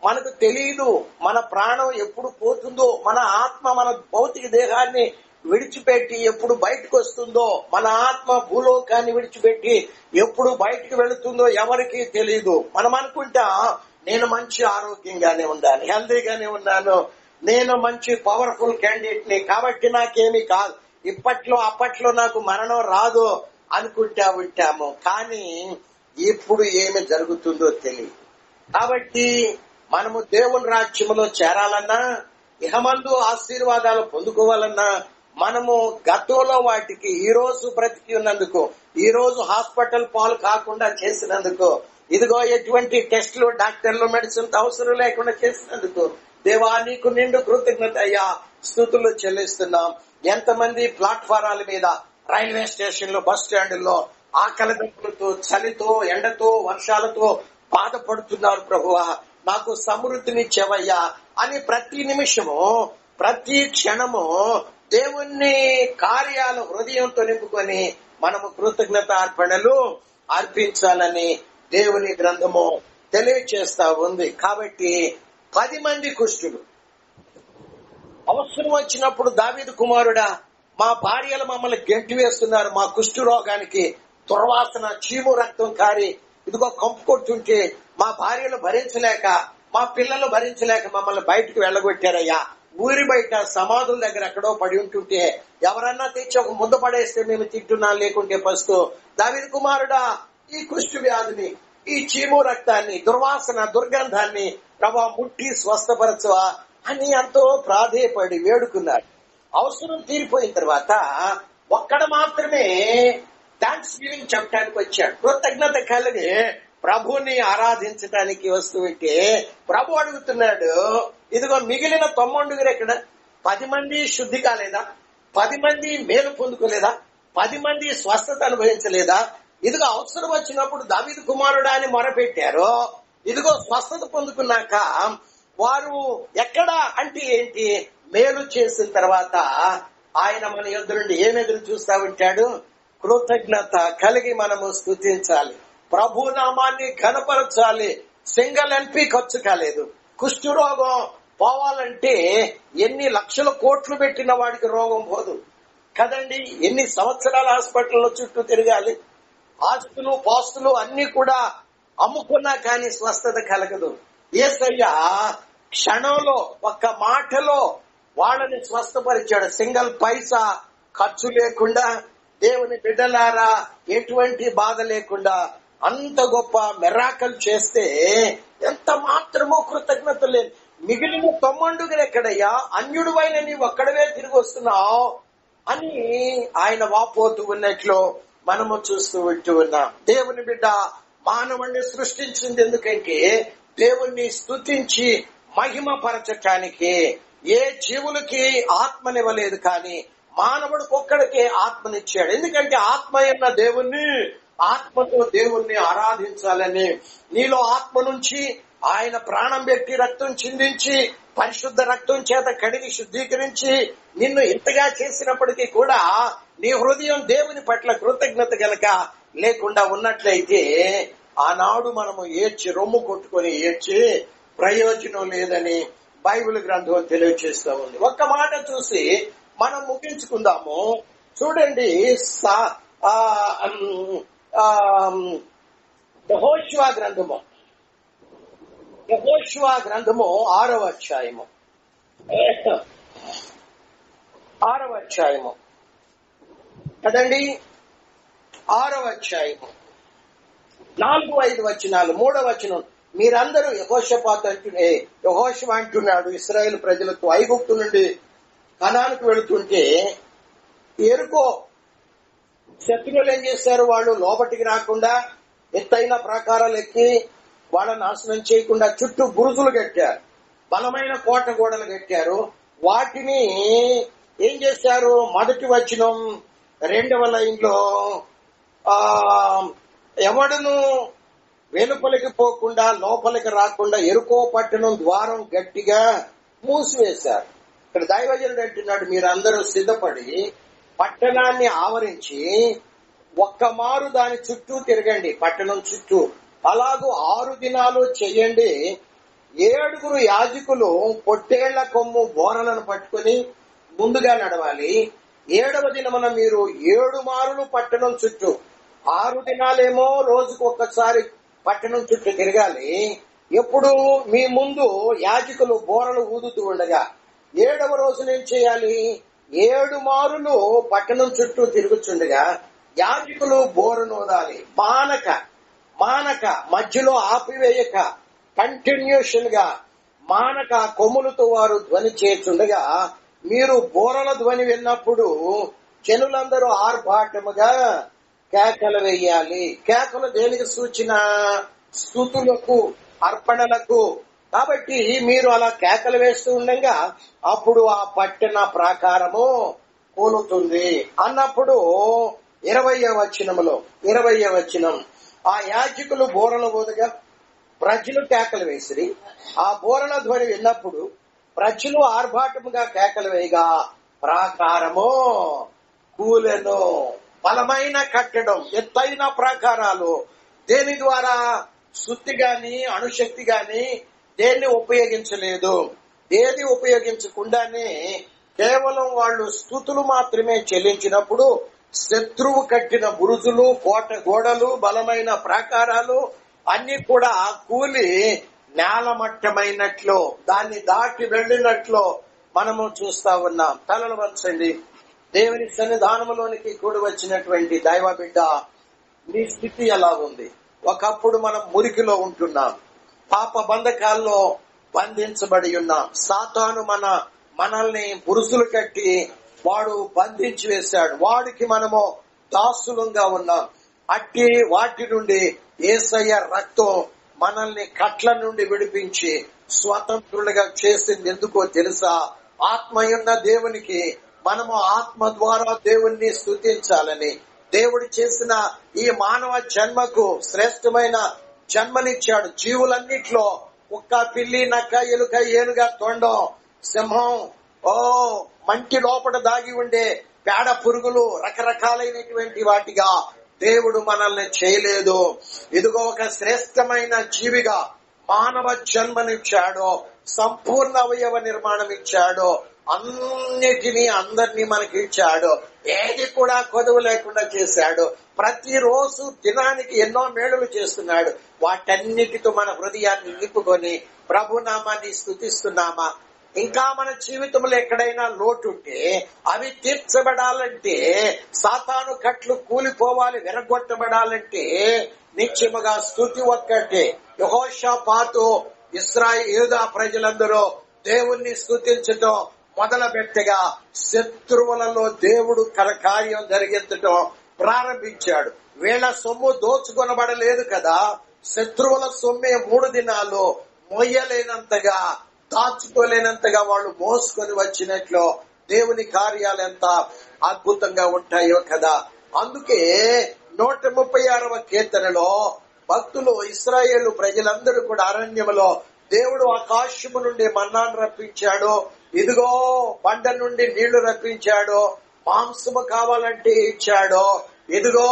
మనకు తెలియదు. మన ప్రాణం ఎప్పుడు పోతుందో, మన ఆత్మ మన భౌతిక దేహాన్ని విడిచిపెట్టి ఎప్పుడు బయటకు వస్తుందో, మన ఆత్మ భూలోకాన్ని విడిచిపెట్టి ఎప్పుడు బయటకు వెళుతుందో ఎవరికి తెలియదు. మనం అనుకుంటా, నేను మంచి ఆరోగ్యంగానే ఉన్నాను, హెల్దీగానే ఉన్నాను, నేను మంచి పవర్ఫుల్ క్యాండిడేట్ ని, కాబట్టి నాకేమీ కాదు, ఇప్పట్లో అప్పట్లో నాకు మరణం రాదు అనుకుంటా ఉంటాము. కానీ ఇప్పుడు ఏమి జరుగుతుందో తెలియదు. కాబట్టి మనము దేవుని రాజ్యములో చేరాలన్నా, ఇహమందు ఆశీర్వాదాలు పొందుకోవాలన్నా, మనము గతంలో వాటికి, ఈ రోజు బ్రతికి ఉన్నందుకు, ఈ రోజు హాస్పిటల్ పాలు కాకుండా చేసినందుకు, ఇదిగో ఎటువంటి టెస్టులు, డాక్టర్లు, మెడిసిన్ అవసరం లేకుండా చేసినందుకు దేవా నీకు నిండు కృతజ్ఞత అయ్యా, స్తుతులు చెల్లిస్తున్నాం. ఎంతమంది ప్లాట్ఫారాల మీద, రైల్వే స్టేషన్ లో, బస్ స్టాండ్లో ఆకలి దప్పులతో, చలితో, ఎండతో, వర్షాలతో బాధపడుతున్నారు. ప్రభువా నాకు సమృద్ధినిచ్చేవయ్యా అని ప్రతి నిమిషము, ప్రతి క్షణము దేవుణ్ణి కార్యాలు హృదయంతో నింపుకొని మనము కృతజ్ఞత అర్పణలు అర్పించాలని దేవుని గ్రంథము తెలియచేస్తా ఉంది. కాబట్టి 10 మంది కుష్ఠులు అవసరం వచ్చినప్పుడు దావీదు కుమారుడా మా భార్యలు మమ్మల్ని గెంటి వేస్తున్నారు, మా కుష్టు రోగానికి దుర్వాసన చీము రక్తం కారి ఇదిగో కంపు కొట్టుంటే మా భార్యలు భరించలేక, మా పిల్లలు భరించలేక మమ్మల్ని బయటకు వెళ్ళగొట్టారయ్యా. ఊరి బయట సమాధుల దగ్గర ఎక్కడో పడి ఉంటుంటే ఎవరన్నా తెచ్చి ఒక ముద్ద పడేస్తే మేము తింటున్నాం, లేకుంటే పస్తూ దావీదు కుమారుడా, ఈ కుష్టు వ్యాధిని, ఈ చీము రక్తాన్ని, దుర్వాసన దుర్గంధాన్ని ప్రభా ముట్టి స్వస్థపరచవా అని ఎంతో ప్రాధేయపడి వేడుకున్నాడు. అవసరం తీరిపోయిన తర్వాత ఒక్కడ మాత్రమే థ్యాంక్స్ గివింగ్ చెప్పడానికి వచ్చాడు. కృతజ్ఞత కలిగి ప్రభుని ఆరాధించడానికి వస్తుంటే ప్రభు అడుగుతున్నాడు, ఇదిగో మిగిలిన 90 ఎక్కడ? 10 మంది శుద్ధి కాలేదా? 10 మంది మేలు పొందుకోలేదా? 10 మంది స్వస్థత అనుభవించలేదా? ఇదిగో అవసరం వచ్చినప్పుడు దావీదు కుమారుడా అని మొరపెట్టారు. ఇదిగో స్వస్థత పొందుకున్నాక వారు ఎక్కడా అంటే ఏంటి? మేలు చేసిన తర్వాత ఆయన మన యొద్ద నుండి ఏం ఎదురు చూస్తా ఉంటాడు? కృతజ్ఞత కలిగి మనము స్తుతించాలి, ప్రభు నామాన్ని ఘనపరచాలి. సింగల్ ఎన్పి ఖర్చు కాలేదు. కుష్టు రోగం పోవాలంటే ఎన్ని లక్షల కోట్లు పెట్టిన వాడికి రోగం పోదు కదండి. ఎన్ని సంవత్సరాల హాస్పిటల్లో చుట్టూ తిరగాలి, ఆస్తులు పాస్తులు అన్ని కూడా అమ్ముకున్నా కానీ స్వస్థత కలగదు. యేసయ్య క్షణంలో ఒక్క మాటలో వాళ్ళని స్వస్థపరిచాడు. సింగల్ పైసా ఖర్చు లేకుండా, దేవుని బిడ్డలారా ఎటువంటి బాధ లేకుండా అంత గొప్ప మిరాకల్ చేస్తే ఎంత మాత్రమో కృతజ్ఞత లేదు. మిగిలిన 90 ఎక్కడయ్యా? అన్యుడు అయిన నీవు ఒక్కడవే తిరిగి వస్తున్నావు అని ఆయన వాపోతూ ఉన్నట్లు మనము చూస్తూ వింటూ ఉన్నాం. దేవుని బిడ్డ మానవుణ్ణి సృష్టించింది ఎందుకంటే దేవుణ్ణి స్తుతించి మహిమ పరచటానికి. ఏ జీవులకి ఆత్మనివ్వలేదు, కానీ మానవుడికి ఒక్కడికే ఆత్మనిచ్చాడు. ఎందుకంటే ఆత్మ అయిన దేవుణ్ణి, ఆత్మతో దేవుణ్ణి ఆరాధించాలని. నీలో ఆత్మ నుంచి ఆయన ప్రాణం పెట్టి రక్తం చిందించి పరిశుద్ధ రక్తం చేత కడిగి శుద్ధీకరించి నిన్ను ఇంతగా చేసినప్పటికీ కూడా నీ హృదయం దేవుని పట్ల కృతజ్ఞత గనక లేకుండా ఉన్నట్లయితే ఆనాడు మనము ఏడ్చి రొమ్ము కొట్టుకొని ఏడ్చి ప్రయోజనం లేదని బైబిల్ గ్రంథం తెలియజేస్తూ ఉంది. ఒక్క మాట చూసి మనం ముగించుకుందాము. చూడండి, యెహోషువ గ్రంథము 6వ అధ్యాయము కదండి. 6వ అధ్యాయము 4-5 వచనాలు. 3వ వచనం, మీరందరూ యెహోషువ అంటున్నాడు ఇశ్రాయేలు ప్రజలతో, ఐగుప్తు నుండి కనానుకు వెళుతుంటే ఎరుకో శత్రువులు ఏం చేశారు? వాళ్ళు లోపటికి రాకుండా ఎత్తైన ప్రాకారాలు ఎక్కి వాళ్ళ నాశనం చేయకుండా చుట్టూ బురుజులు కట్టారు, బలమైన కోట గోడలు కట్టారు. వాటిని ఏం చేశారు? మొదటి వచనం 2వ లైన్లో, ఎవడును వెలుపలికి పోకుండా లోపలికి రాకుండా ఎరుకో పట్టణం ద్వారం గట్టిగా మూసివేశారు. ఇక్కడ దైవజనుడు అంటున్నాడు, మీరందరూ సిద్ధపడి పట్టణాన్ని ఆవరించి ఒక్క మారు దాని చుట్టూ తిరగండి, పట్టణం చుట్టూ. అలాగూ 6 దినాలు చెయ్యండి. 7 యాజకులు పొట్టేళ్ల కొమ్ము బోరలను పట్టుకుని ముందుగా నడవాలి. 7వ దినమున మీరు 7 మారులు పట్టణం చుట్టూ, 6 దినాలేమో రోజుకు ఒక్కసారి పట్టణం చుట్టూ తిరగాలి. ఎప్పుడు మీ ముందు యాజకులు బోరలు ఊదుతూ ఉండగా 7వ రోజున ఏం చేయాలి? 7 మారులు పట్టణం చుట్టూ తిరుగుచుండగా యాజకులు బోరను ఊదాలి. మానక మధ్యలో ఆపివేయక కంటిన్యూషన్ గా మానక కొమ్ములతో వారు ధ్వని చేస్తుండగా మీరు బోరల ధ్వని విన్నప్పుడు జనులందరూ ఆర్భాటముగా కేకలు వేయాలి. కేకలు దేనికి సూచన? స్తుతులకు, అర్పణలకు. కాబట్టి మీరు అలా కేకలు వేస్తూ ఉండగా అప్పుడు ఆ పట్టణ ప్రాకారము కూలుతుంది అన్నప్పుడు 20వ వచనం, ఆ యాజకులు బోరలు ఊదగా ప్రజలు కేకలు వేసిరి. ఆ బోరల ధ్వని విన్నప్పుడు ప్రజలు ఆర్భాటముగా కేకలు వేయగా ప్రాకారము కూలెను. బలమైన కట్టడం, ఎత్తైన ప్రాకారాలు. దేని ద్వారా? శుద్ధి గాని అణుశక్తి గాని దేన్ని ఉపయోగించలేదు. ఏది ఉపయోగించకుండానే కేవలం వాళ్ళు స్తుతులు మాత్రమే చెల్లించినప్పుడు శత్రువు కట్టిన బురుజులు, కోట గోడలు, బలమైన ప్రాకారాలు అన్ని కూడా కూలి నేలమట్టమైనట్లు, దాన్ని దాటి వెళ్ళినట్లు మనము చూస్తా ఉన్నాం. తలలు వంచండి. దేవుని సన్నిధానములోనికి కూడి వచ్చినటువంటి దైవ బిడ్డ, నీ స్థితి ఎలా ఉంది? ఒకప్పుడు మనం మురికిలో ఉంటున్నాం, పాప బంధకాల్లో బంధించబడి ఉన్నాం. సాతాను మనల్ని బురుసులు కట్టి వాడు బంధించి వేశాడు. వాడికి మనము దాసులంగా ఉన్నాం. అట్టి వాటి నుండి యేసయ్య రక్తం మనల్ని కట్ల నుండి విడిపించి స్వతంత్రులుగా చేసింది ఎందుకో తెలుసా? ఆత్మయున్న దేవునికి మనము ఆత్మ ద్వారా దేవుణ్ణి స్తుతించాలని, దేవుడు చేసిన ఈ మానవ జన్మకు శ్రేష్టమైన జన్మనిచ్చాడు. జీవులన్నిట్లో కుక్క, పిల్లి, నక్క, ఎలుక, ఏనుగ, తొండం, సింహం, మంటి లోపల దాగి ఉండే పేడ పురుగులు, రకరకాలైనటువంటి వాటిగా దేవుడు మనల్ని చేయలేదు. ఇదిగో ఒక శ్రేష్టమైన జీవిగా మానవ జన్మనిచ్చాడు, సంపూర్ణ అవయవ నిర్మాణం ఇచ్చాడు, అన్నిటినీ అందరినీ మనకి ఇచ్చాడు. ఏది కూడా కొదువు లేకుండా చేశాడు. ప్రతిరోజు దినానికి ఎన్నో మేలులు చేస్తున్నాడు. వాటన్నిటితో మన హృదయాన్ని నింపుకొని ప్రభునామాన్ని స్తుతిస్తున్నామా? ఇంకా మన జీవితంలో ఎక్కడైనా లోటుంటే అవి తీర్చబడాలంటే, సాతాను కట్లు కూలిపోవాలి, విరగొట్టబడాలంటే నిత్యముగా స్తుతి ఒక్కటే. యెహోషాపాతు, ఇశ్రాయేలు, యూదా ప్రజలందరూ దేవుణ్ణి స్తుతించటం మొదలు పెట్టగా శత్రువులలో దేవుడు కార్యం జరిగించటం ప్రారంభించాడు. వీళ్ళ సొమ్ము దోచుకొనబడలేదు కదా. శత్రువుల సొమ్మే 3 దినాలు మొయ్యలేనంతగా, దాచుకోలేనంతగా వాళ్ళు మోసుకొని వచ్చినట్లు దేవుని కార్యాలు ఎంత అద్భుతంగా ఉంటాయో కదా. అందుకే 136వ కీర్తనలో భక్తులు, ఇశ్రాయేలు ప్రజలందరూ కూడా అరణ్యములో దేవుడు ఆకాశము నుండి మన్నాను రప్పించాడు, ఇదిగో బండ నుండి నీళ్లు రప్పించాడు, మాంసము కావాలంటే ఇచ్చాడు, ఇదిగో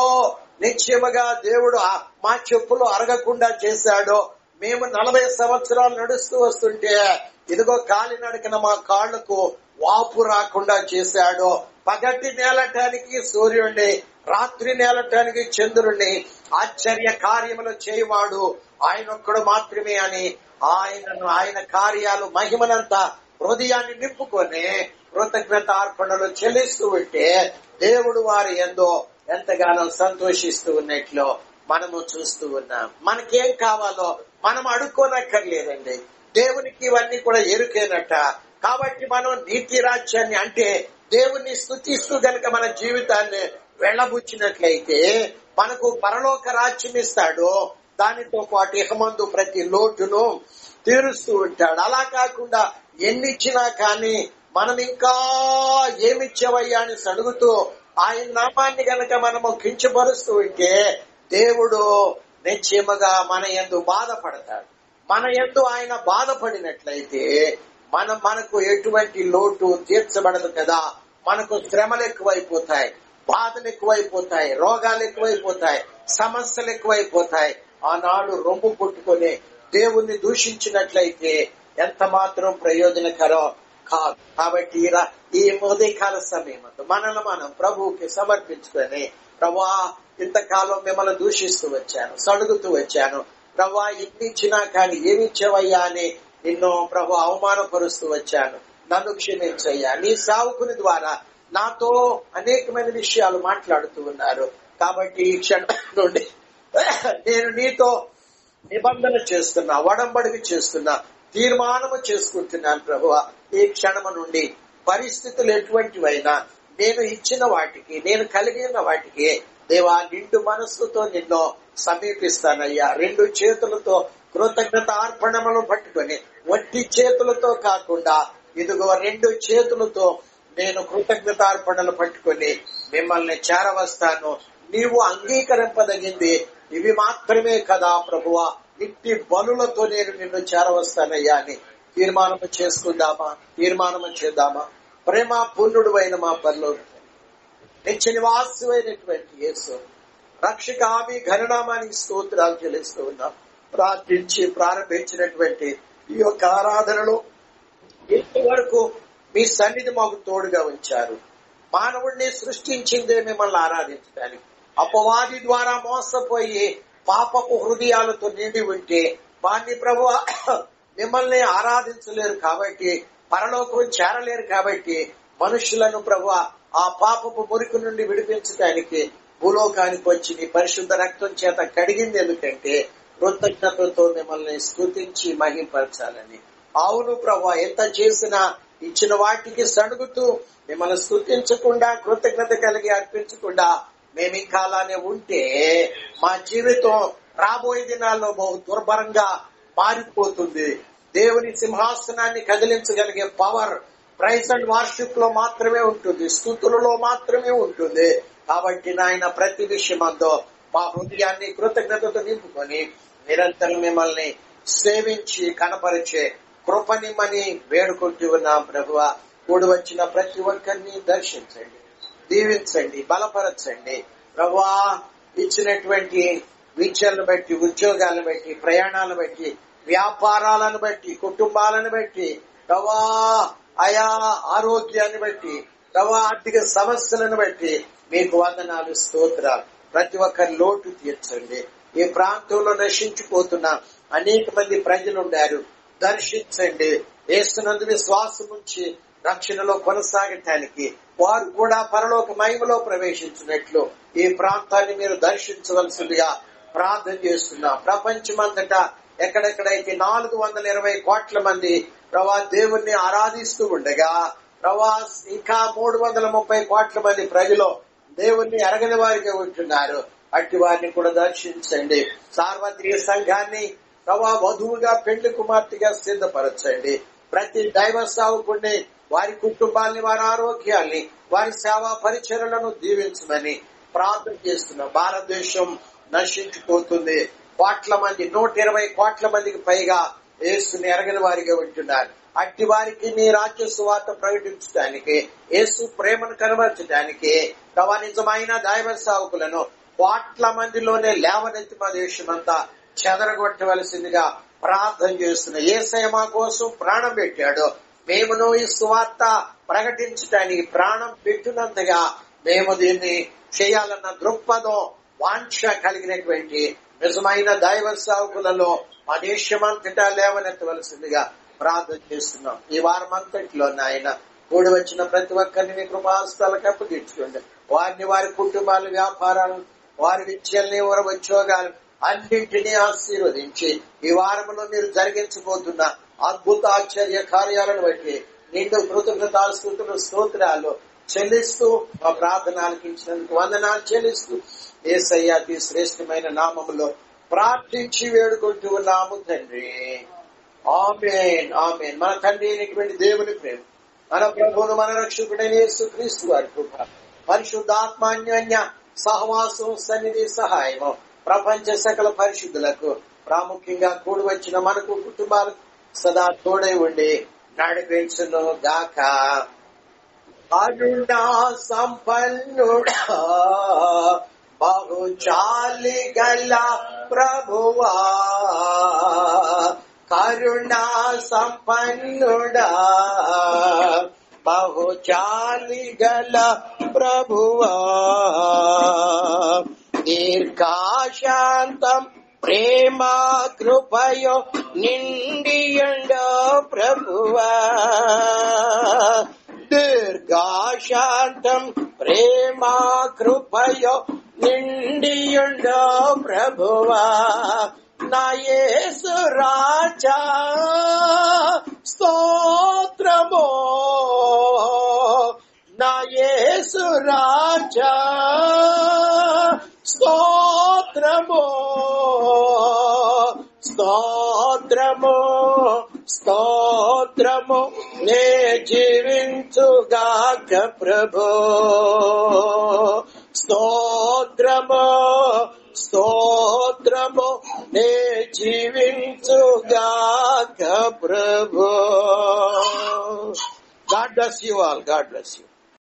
నిశ్చయముగా దేవుడు మా చెప్పులు అరగకుండా చేశాడు. మేము 40 సంవత్సరాలు నడుస్తూ వస్తుంటే ఇదిగో కాలినడకన మా కాళ్లకు వాపు రాకుండా చేశాడు. పగటి నేలటానికి సూర్యుడిని, రాత్రి నేలటానికి చంద్రుడిని, ఆశ్చర్య కార్యములు చేయవాడు ఆయనొక్కడు మాత్రమే అని ఆయన కార్యాలు మహిమనంతా హృదయాన్ని నింపుకొని కృతజ్ఞత అర్పణలు చెల్లిస్తూ ఉంటే దేవుడు వారి ఎంతగానో సంతోషిస్తూ ఉన్నట్లు మనము చూస్తూ ఉన్నాం. మనకేం కావాలో మనం అడుక్కోనక్కర్లేదండి. దేవునికి ఇవన్నీ కూడా ఎరుకేనట. కాబట్టి మనం నీతి రాజ్యాన్ని, అంటే దేవుణ్ణి స్తుతిస్తూ గనక మన జీవితాన్ని వెళ్ళబుచ్చినట్లయితే మనకు పరలోక రాజ్యం ఇస్తాడు. దానితో పాటు ఇహమందు ప్రతి లోటును తీరుస్తూ ఉంటాడు. అలా కాకుండా ఎన్నిచ్చినా కానీ మనం ఇంకా ఏమిచ్చావయ్యా అని అడుగుతూ ఆయన నామాన్ని గనక మనము కించపరుస్తూ ఉంటే దేవుడు నిశ్చయముగా మన యందు బాధపడతాడు. మన యందు ఆయన బాధపడినట్లయితే మనకు ఎటువంటి లోటు తీర్చబడదు కదా. మనకు శ్రమలు ఎక్కువైపోతాయి, బాధలు ఎక్కువైపోతాయి, రోగాలు ఎక్కువైపోతాయి, సమస్యలు ఎక్కువైపోతాయి. ఆనాడు రొమ్ము పుట్టుకొని దేవుణ్ణి దూషించినట్లయితే ఎంత మాత్రం ప్రయోజనకరం కాదు. కాబట్టి ఈ ఉదయకాల సమయం మనల్ని మనం ప్రభువుకి సమర్పించుకొని, ప్రభువా ఇంతకాలం మిమ్మల్ని దూషిస్తూ వచ్చాను, సడుగుతూ వచ్చాను, ప్రభువా ఇన్నిచ్చినా కానీ ఏమిచ్చావయ్యా అని నిన్ను ప్రభు అవమానపరుస్తూ వచ్చాను, నన్ను క్షమించయ్యా. నీ సేవకుని ద్వారా నాతో అనేకమైన విషయాలు మాట్లాడుతూ ఉన్నారు. కాబట్టి ఈ క్షణం నుండి నేను నీతో నిబంధన చేస్తున్నా, ఒడంబడికి చేస్తున్నా, తీర్మానము చేసుకుంటున్నాను ప్రభువా. ఈ క్షణము నుండి పరిస్థితులు ఎటువంటివైనా నేను ఇచ్చిన వాటికి, నేను కలిగిన వాటికి దేవా నిండు మనస్సుతో నిన్ను సమీపిస్తానయ్యా. 2 చేతులతో కృతజ్ఞత అర్పణములు పట్టుకొని, వట్టి చేతులతో కాకుండా ఇదిగో 2 చేతులతో నేను కృతజ్ఞత అర్పణలు పట్టుకొని మిమ్మల్ని చేరవస్తాను. నీవు అంగీకరింపదగింది ఇవి మాత్రమే కదా ప్రభువా, ఇట్టి బలులతో నేను నిన్ను చేరవస్తానయ్యా అని తీర్మానము చేసుకుందామా? తీర్మానము చేద్దామా? ప్రేమ పూర్ణుడు అయిన మా పరలోక నిత్య నివాసువైనటువంటి యేసు రక్షక హామీ ఘననామానికి స్తోత్రాలు చెల్లిస్తూ ఉన్నాం. ప్రార్థించి ప్రారంభించినటువంటి ఈ యొక్క ఆరాధనలో ఇంతవరకు మీ సన్నిధి మాకు తోడుగా ఉంచారు. మానవుడిని సృష్టించిందే మిమ్మల్ని ఆరాధించడానికి. అపవాది ద్వారా మోసపోయి పాపపు హృదయాలతో నిండి ఉంటే వారిని ప్రభువా మిమ్మల్ని ఆరాధించలేరు కాబట్టి, పరలోకం చేరలేరు కాబట్టి, మనుషులను ప్రభువా ఆ పాపపు మురికి నుండి విడిపించడానికి భూలోకానికి వచ్చి నీ పరిశుద్ధ రక్తం చేత కడిగింది. ఎందుకంటే కృతజ్ఞతతో మిమ్మల్ని స్తుతించి మహింపరచాలని. అవును ప్రభువా, ఎంత చేసినా ఇచ్చిన వాటికి సణుగుతూ మిమ్మల్ని స్తుతించకుండా, కృతజ్ఞత కలిగి అర్పించకుండా మేము ఇంకా అలానే ఉంటే మా జీవితం రాబోయే దినాల్లో బహు దుర్భరంగా మారిపోతుంది. దేవుని సింహాసనాన్ని కదిలించగలిగే పవర్ ప్రైజ్ అండ్ వార్షిప్ లో మాత్రమే ఉంటుంది, స్తుతులలో మాత్రమే ఉంటుంది. కాబట్టి నాయన ప్రతి విషయమందో మా హృదయాన్ని కృతజ్ఞతతో నింపుకొని నిరంతరం మిమ్మల్ని సేవించి కనపరిచే కృపనిమ్మని వేడుకుంటూ ఉన్నాం ప్రభువా. కూడి వచ్చిన ప్రతి ఒక్కరిని దర్శించండి, దీవించండి, బలపరచండి ప్రభువా. ఇచ్చినటువంటి విద్యలను బట్టి, ఉద్యోగాలను బట్టి, ప్రయాణాలను బట్టి, వ్యాపారాలను బట్టి, కుటుంబాలను బట్టి ప్రభువా, ఆయా ఆరోగ్యాన్ని బట్టి ప్రభువా, ఆర్థిక సమస్యలను బట్టి మీకు వందనాలు, స్తోత్రాలు. ప్రతి ఒక్కరి లోటు తీర్చండి. ఈ ప్రాంతంలో నశించిపోతున్న అనేక మంది ప్రజలు ఉన్నారు, దర్శించండి. యేసునందు విశ్వాసం ఉంచి రక్షణలో కొనసాగటానికి వారు కూడా పరలోక మహిమలో ప్రవేశించినట్లు ఈ ప్రాంతాన్ని మీరు దర్శించవలసిందిగా ప్రార్థన చేస్తున్నాం. ప్రపంచమంతటా ఎక్కడెక్కడైతే 420 కోట్ల మంది ప్రభా దేవుణ్ణి ఆరాధిస్తూ ఉండగా ప్రభా ఇంకా 330 కోట్ల మంది ప్రజలు దేవుణ్ణి ఎరగని వారిగా ఉంటున్నారు. అట్టి వారిని కూడా దర్శించండి. సార్వత్రిక సంఘాన్ని ప్రభా వధువుగా, పెళ్లి కుమార్తెగా సిద్ధపరచండి. ప్రతి దైవ సేవకుడిని, వారి కుటుంబాన్ని, వారి ఆరోగ్యాన్ని, వారి సేవా పరిచర్యలను దీవించమని ప్రార్థన చేస్తున్నాం. భారతదేశం నశించిపోతుంది. కోట్ల మంది, 120 కోట్ల మందికి పైగా యేసుని ఎరగని వారిగా ఉంటున్నారు. అట్టి వారికి నీ రాజ్య సువార్త ప్రకటించడానికి, యేసు ప్రేమను కనబరచడానికి ప్రభా నిజమైన దైవ సేవకులను కోట్ల మందిలోనే లేవనెత్తి మా దేశమంతా చెదరగొట్టవలసిందిగా ప్రార్థన చేస్తున్న. యేసయ్య మా కోసం ప్రాణం పెట్టాడు. మేమును ఈ సువార్త ప్రకటించడానికి ప్రాణం పెట్టినంతగా మేము దీన్ని చేయాలన్న దృక్పథం, వాంఛ కలిగినటువంటి నిజమైన దైవ సేవకులలో మా దేశమంతటా లేవనెత్తవలసిందిగా ప్రార్థన చేస్తున్నాం. ఈ వారం అంతట్లో నాయన కూడి వచ్చిన ప్రతి ఒక్కరిని మీ కృపాస్తాలకు అప్పగించుకోండి. వారిని, వారి కుటుంబాలు, వ్యాపారాలు, వారి విద్యల్ని, వారి ఉద్యోగాలు అన్నింటినీ ఆశీర్వదించి ఈ వారంలో మీరు జరిగించబోతున్న అద్భుత ఆశ్చర్య కార్యాలను బట్టి నిండు కృతజ్ఞతాస్తుతులు, స్తోత్రాలు చెల్లిస్తూ మా ప్రార్థనలకు ఇచ్చినందుకు వందనాలు చెల్లిస్తూ యేసయ్య అతి శ్రేష్టమైన నామములో ప్రార్థించి వేడుకుంటూ ఉన్నాము తండ్రి. ఆమేన్, ఆమేన్. మన తండ్రి అయినటువంటి దేవుని ప్రేమ, మన ప్రభువును మన రక్షకుడైన యేసుక్రీస్తు వారి కృప, పరిశుద్ధాత్మాన్యోన్య సహవాసం, సన్నిధి, సహాయము ప్రపంచ సకల పరిశుద్ధులకు, ప్రాముఖ్యంగా కూడి వచ్చిన మనకు కుటుంబాలకు సదా తోడై ఉండి నడిపించును గాక. అరుణా సంపన్నుడా బహుచాలి గల ప్రభువా, కరుణా సంపన్నుడా బహుచాలి గల ప్రభువా, దీర్ఘశాంతం ప్రేమ కృపయో నిండియుండో ప్రభువా, దీర్ఘశాంతం ప్రేమ కృపయో నిండియుండో ప్రభువా, నా యేసు రాజా స్తోత్రమో, నా యేసు రాజా స్తోత్రమో, స్తోత్రమో, స్తోత్రము నే జీవించుగాక ప్రభో, స్తోత్రము, స్తోత్రము నే జీవించుగాక ప్రభో. God bless you all. God bless you.